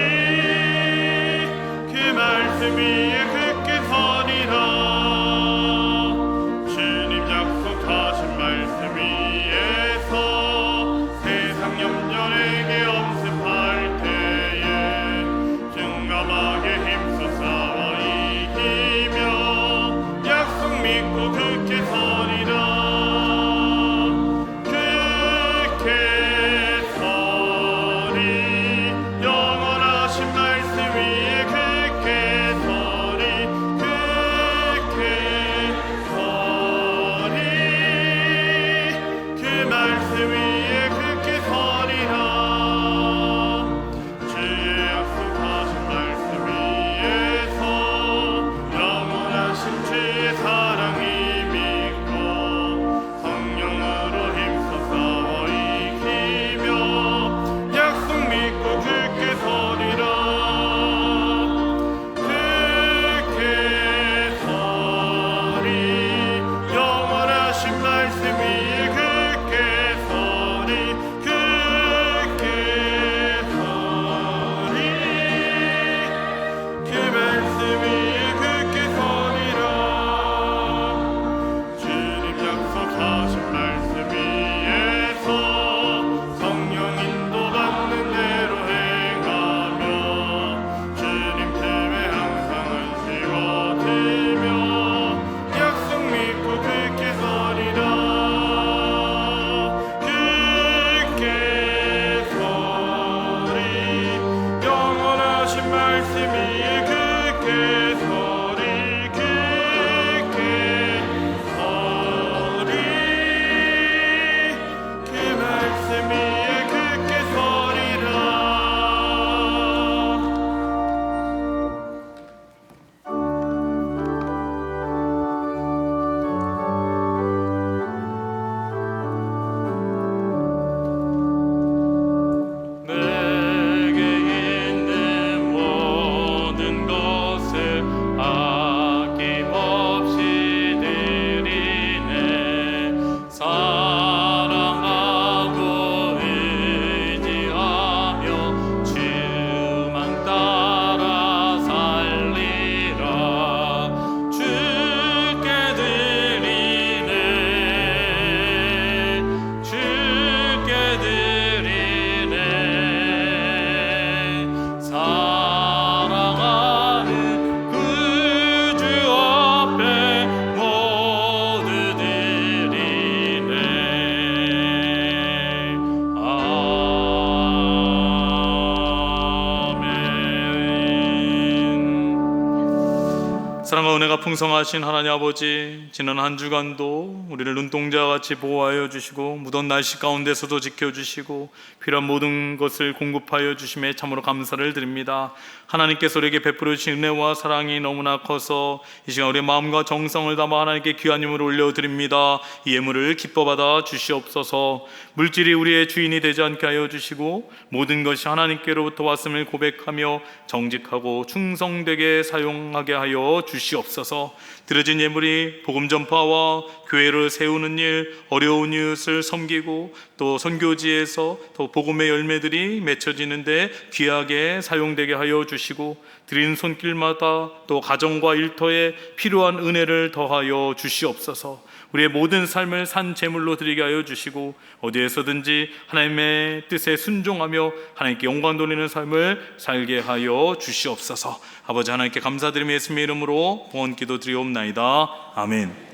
사랑과 은혜가 풍성하신 하나님 아버지, 지난 한 주간도 우리를 눈동자와 같이 보호하여 주시고 무더운 날씨 가운데서도 지켜주시고 필요한 모든 것을 공급하여 주심에 참으로 감사를 드립니다. 하나님께서 우리에게 베풀어 주신 은혜와 사랑이 너무나 커서 이 시간 우리의 마음과 정성을 담아 하나님께 귀한 예물을 올려드립니다. 이 예물을 기뻐 받아 주시옵소서. 물질이 우리의 주인이 되지 않게 하여 주시고 모든 것이 하나님께로부터 왔음을 고백하며 정직하고 충성되게 사용하게 하여 주시옵소서. 드려진 예물이 복음 전파와 교회를 세우는 일, 어려운 이웃을 섬기고 또 선교지에서 또 복음의 열매들이 맺혀지는데 귀하게 사용되게 하여 주시고 드린 손길마다 또 가정과 일터에 필요한 은혜를 더하여 주시옵소서. 우리의 모든 삶을 산 제물로 드리게 하여 주시고 어디에서든지 하나님의 뜻에 순종하며 하나님께 영광 돌리는 삶을 살게 하여 주시옵소서. 아버지 하나님께 감사드리며 예수님의 이름으로 봉헌 기도 드리옵나이다. 아멘.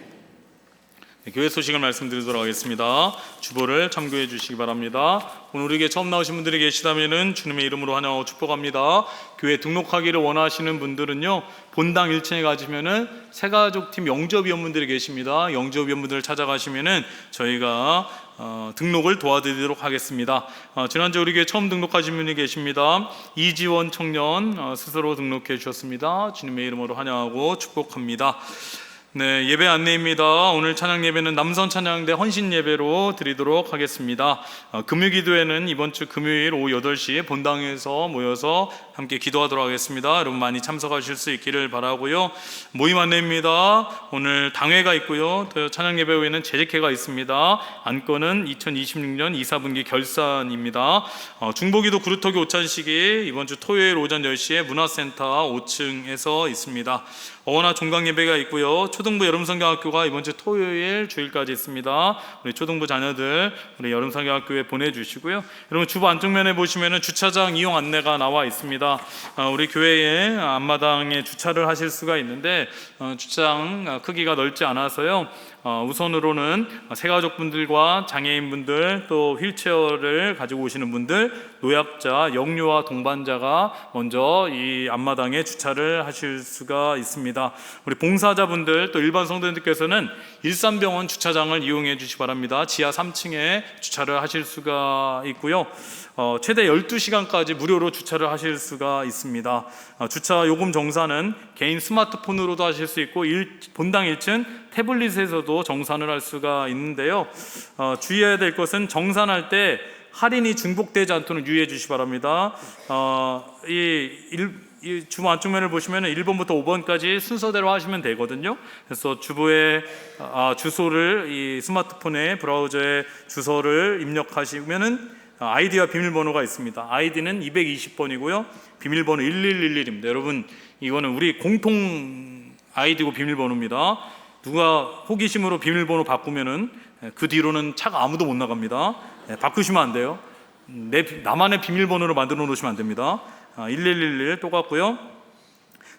교회 소식을 말씀드리도록 하겠습니다. 주보를 참고해 주시기 바랍니다. 오늘 우리에게 처음 나오신 분들이 계시다면 주님의 이름으로 환영하고 축복합니다. 교회 등록하기를 원하시는 분들은요, 본당 1층에 가시면은 새가족팀 영접위원분들이 계십니다. 영접위원분들을 찾아가시면은 저희가 등록을 도와드리도록 하겠습니다. 지난주 우리 교회 처음 등록하신 분이 계십니다. 이지원 청년 스스로 등록해 주셨습니다. 주님의 이름으로 환영하고 축복합니다. 네, 예배 안내입니다. 오늘 찬양 예배는 남선 찬양대 헌신 예배로 드리도록 하겠습니다. 금요 기도회는 이번 주 금요일 오후 8시에 본당에서 모여서 함께 기도하도록 하겠습니다. 여러분 많이 참석하실 수 있기를 바라고요. 모임 안내입니다. 오늘 당회가 있고요. 또 찬양 예배 후에는 재직회가 있습니다. 안건은 2026년 2, 4분기 결산입니다. 중보기도 구루터기 오찬식이 이번 주 토요일 오전 10시에 문화센터 5층에서 있습니다. 어원화 종강 예배가 있고요. 초등부 여름성경학교가 이번 주 토요일 주일까지 있습니다. 우리 초등부 자녀들 우리 여름성경학교에 보내주시고요. 여러분 주보 안쪽면에 보시면은 주차장 이용 안내가 나와 있습니다. 우리 교회에 앞마당에 주차를 하실 수가 있는데 주차장 크기가 넓지 않아서요. 우선으로는 새가족분들과 장애인분들 또 휠체어를 가지고 오시는 분들, 노약자, 영유아 동반자가 먼저 이 앞마당에 주차를 하실 수가 있습니다. 우리 봉사자분들 또 일반 성도님들께서는 일산병원 주차장을 이용해 주시기 바랍니다. 지하 3층에 주차를 하실 수가 있고요. 최대 12시간까지 무료로 주차를 하실 수가 있습니다. 주차 요금 정산은 개인 스마트폰으로도 하실 수 있고 본당 1층 태블릿에서도 정산을 할 수가 있는데요. 주의해야 될 것은 정산할 때 할인이 중복되지 않도록 유의해 주시기 바랍니다. 이 주보 안쪽면을 보시면 1번부터 5번까지 순서대로 하시면 되거든요. 그래서 주보의 주소를 이 스마트폰에 브라우저에 주소를 입력하시면은 아이디와 비밀번호가 있습니다. 아이디는 220번이고요. 비밀번호 1111입니다. 여러분 이거는 우리 공통 아이디고 비밀번호입니다. 누가 호기심으로 비밀번호 바꾸면은 그 뒤로는 차가 아무도 못 나갑니다. 바꾸시면 안 돼요. 나만의 비밀번호로 만들어 놓으시면 안 됩니다. 1111 똑같고요.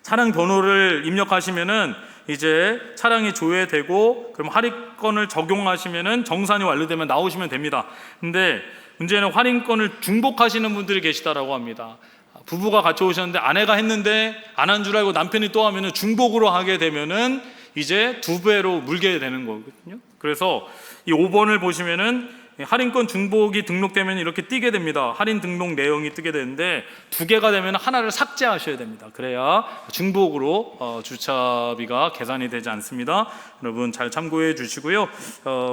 차량 번호를 입력하시면은 이제 차량이 조회되고 그럼 할인권을 적용하시면은 정산이 완료되면 나오시면 됩니다. 근데 문제는 할인권을 중복하시는 분들이 계시다라고 합니다. 부부가 같이 오셨는데 아내가 했는데 안 한 줄 알고 남편이 또 하면은 중복으로 하게 되면은 이제 2배로 물게 되는 거거든요. 그래서 이 5번을 보시면은 할인권 중복이 등록되면 이렇게 뜨게 됩니다. 할인 등록 내용이 뜨게 되는데 2개가 되면 하나를 삭제하셔야 됩니다. 그래야 중복으로 주차비가 계산이 되지 않습니다. 여러분 잘 참고해 주시고요.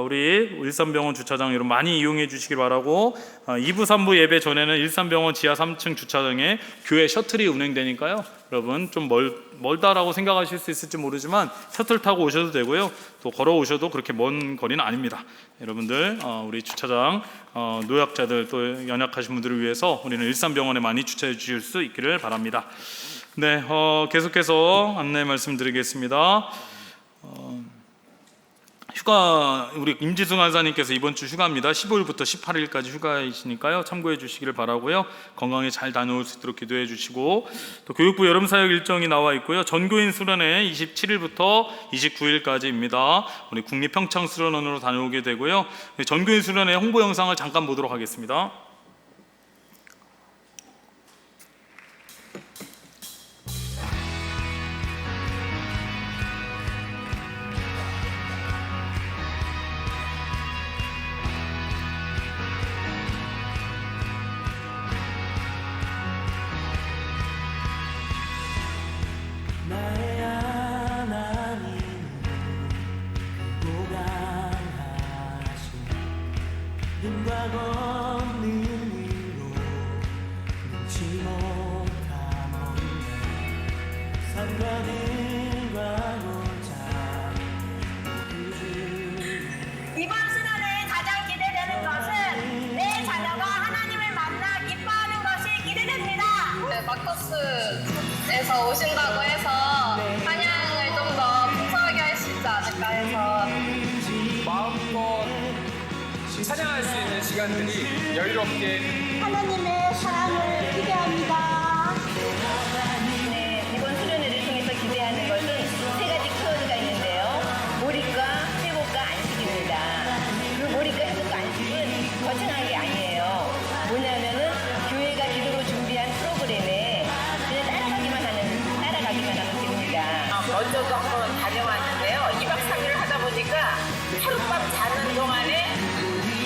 우리 일산병원 주차장 여러분 많이 이용해 주시기 바라고 2부 3부 예배 전에는 일산병원 지하 3층 주차장에 교회 셔틀이 운행되니까요. 여러분 좀 멀다라고 생각하실 수 있을지 모르지만 셔틀 타고 오셔도 되고요. 또 걸어오셔도 그렇게 먼 거리는 아닙니다. 여러분들 우리 주차장 노약자들 또 연약하신 분들을 위해서 우리는 일산병원에 많이 주차해 주실 수 있기를 바랍니다. 네, 계속해서 안내 말씀드리겠습니다. 휴가 우리 임지승 간사님께서 이번 주 휴가입니다. 15일부터 18일까지 휴가이시니까요. 참고해 주시기를 바라고요. 건강히 잘 다녀올 수 있도록 기도해 주시고 또 교육부 여름사역 일정이 나와 있고요. 전교인 수련회 27일부터 29일까지입니다. 우리 국립평창수련원으로 다녀오게 되고요. 전교인 수련회 홍보 영상을 잠깐 보도록 하겠습니다. 힘과 권능으로 능치 못함 없네 산과 들과 고자 이번 수련회에 가장 기대되는 것은 내 자녀가 하나님을 만나 기뻐하는 것이 기대됩니다. 네, 마커스에서 오신다고 해서 찬양을 좀 더 풍성하게 할 수 있지 않을까 해서 마음껏 찬양할 수 있는 시간들이 여유롭게 하나님의 사랑을 기대합니다. 네, 이번 수련회를 통해서 기대하는 것은 세 가지 키워드가 있는데요. 몰입과 회복과 안식입니다. 그 몰입과 회복과 안식은 거창한 게 아니에요. 뭐냐면은 교회가 기도로 준비한 프로그램에 그냥 따라가기만 하는 길입니다. 먼저도 한번 다녀왔는데요. 2박 3일을 하다 보니까 하룻밤 자는 동안에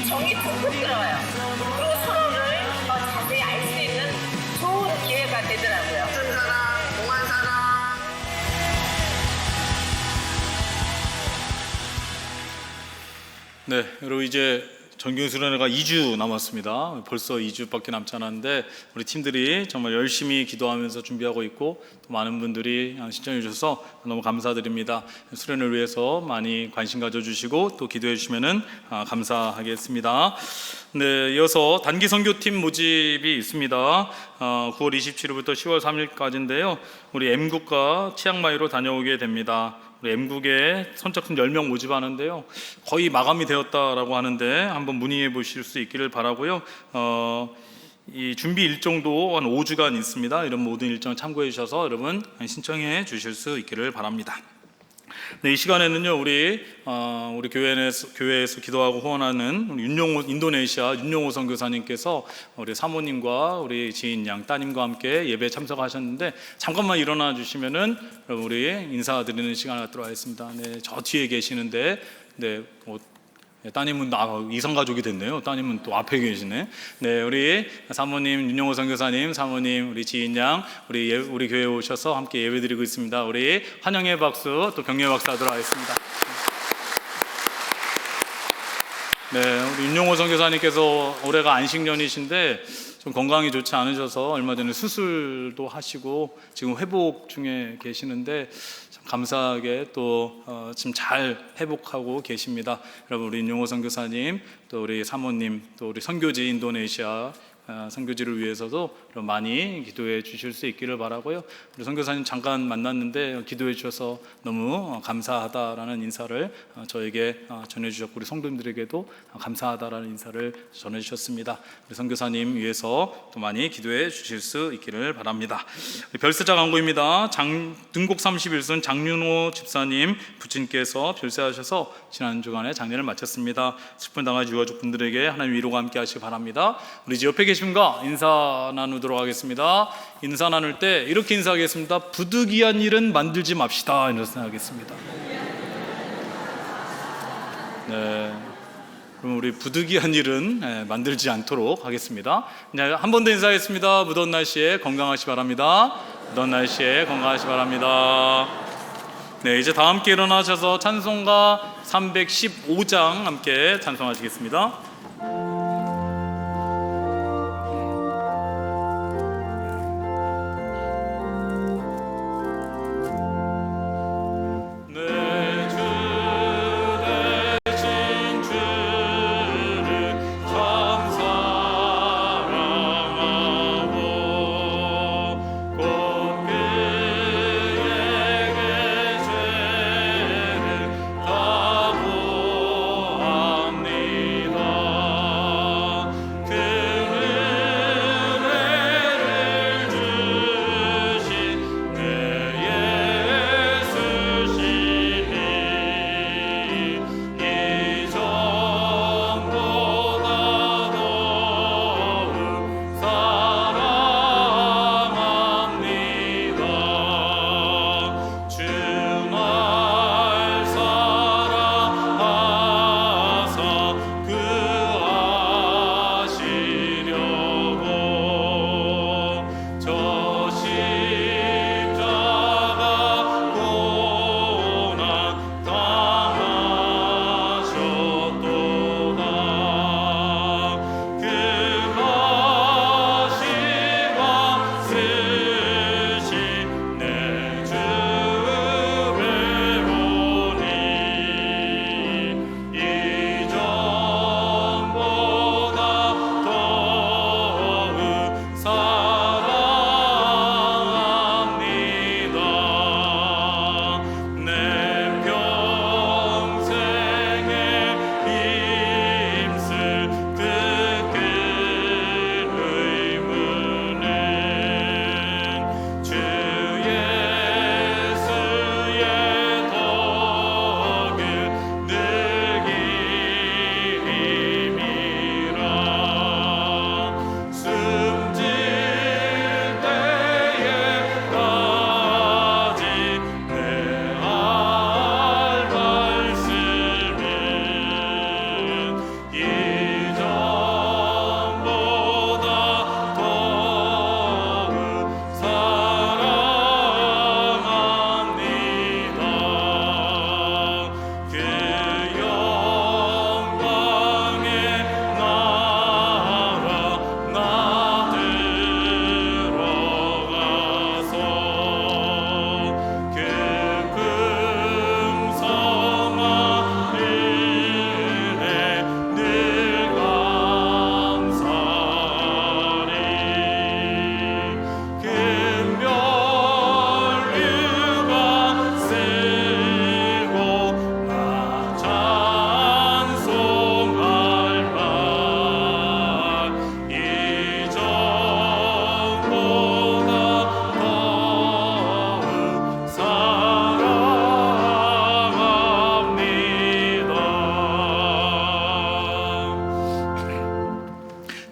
정이 툭툭 들어와요. 그리고 서로를 더 자세히 알 수 있는 좋은 기회가 되더라고요. 사랑, 동안 사랑. 네, 여러분 이제 전교 수련회가 2주 남았습니다. 벌써 2주밖에 남지 않았는데 우리 팀들이 정말 열심히 기도하면서 준비하고 있고 또 많은 분들이 신청해 주셔서 너무 감사드립니다. 수련회를 위해서 많이 관심 가져주시고 또 기도해 주시면은 감사하겠습니다. 네, 이어서 단기 선교팀 모집이 있습니다. 9월 27일부터 10월 3일까지인데요. 우리 M국과 치앙마이로 다녀오게 됩니다. 우리 M국에 선착순 10명 모집하는데요. 거의 마감이 되었다라고 하는데 한번 문의해 보실 수 있기를 바라고요. 이 준비 일정도 한 5주간 있습니다. 이런 모든 일정 참고해 주셔서 여러분 신청해 주실 수 있기를 바랍니다. 네, 이 시간에는요 우리 교회에서 기도하고 후원하는 우리 인도네시아 윤용호 선교사님께서 우리 사모님과 우리 지인 양 따님과 함께 예배에 참석하셨는데 잠깐만 일어나 주시면은 우리 인사드리는 시간을 갖도록 하겠습니다. 네, 저 뒤에 계시는데 네. 따님은 이상 가족이 됐네요. 따님은 또 앞에 계시네. 네, 우리 사모님 윤용호 선교사님, 사모님 우리 지인 양 우리 교회에 오셔서 함께 예배드리고 있습니다. 우리 환영의 박수 또 격려의 박수 하도록 하겠습니다. 네, 우리 윤용호 선교사님께서 올해가 안식년이신데 좀 건강이 좋지 않으셔서 얼마 전에 수술도 하시고 지금 회복 중에 계시는데 참 감사하게 또 지금 잘 회복하고 계십니다. 여러분 우리 윤용호 선교사님 또 우리 사모님 또 우리 선교지 인도네시아 선교지를 위해서도 많이 기도해 주실 수 있기를 바라고요. 우리 선교사님 잠깐 만났는데 기도해 주셔서 너무 감사하다라는 인사를 저에게 전해 주셨고 우리 성도님들에게도 감사하다라는 인사를 전해 주셨습니다. 우리 선교사님 위해서 또 많이 기도해 주실 수 있기를 바랍니다. 별세자 광고입니다. 등곡 31순 장윤호 집사님 부친께서 별세하셔서 지난 주간에 장례를 마쳤습니다. 슬픈 당하지 유가족 분들에게 하나님 위로가 함께 하시기 바랍니다. 우리 이제 옆에 계신 분과 인사 나누도록 하겠습니다. 인사 나눌 때 이렇게 인사하겠습니다. 부득이한 일은 만들지 맙시다. 이렇게 하겠습니다. 네, 그럼 우리 부득이한 일은 만들지 않도록 하겠습니다. 한 번 더 인사하겠습니다. 무더운 날씨에 건강하시기 바랍니다. 무더운 날씨에 건강하시기 바랍니다. 네, 이제 다 함께 일어나셔서 찬송가 315장 함께 찬송하시겠습니다.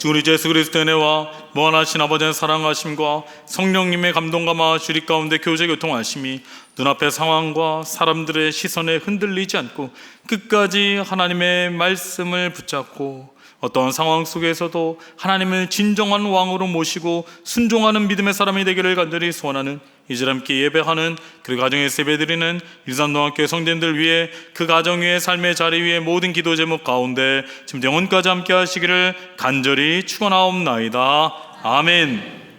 주 우리 예수 그리스도의 은혜와 무한하신 아버지의 사랑하심과 성령님의 감동과 마주리 가운데 교제 교통하심이 눈앞의 상황과 사람들의 시선에 흔들리지 않고 끝까지 하나님의 말씀을 붙잡고 어떤 상황 속에서도 하나님을 진정한 왕으로 모시고 순종하는 믿음의 사람이 되기를 간절히 소원하는 이제를 함께 예배하는 그 가정에서 예배드리는 일산동학교의 성도님들 위해 그 가정 위에 삶의 자리 위에 모든 기도 제목 가운데 지금 영혼까지 함께 하시기를 간절히 축원하옵나이다. 아멘.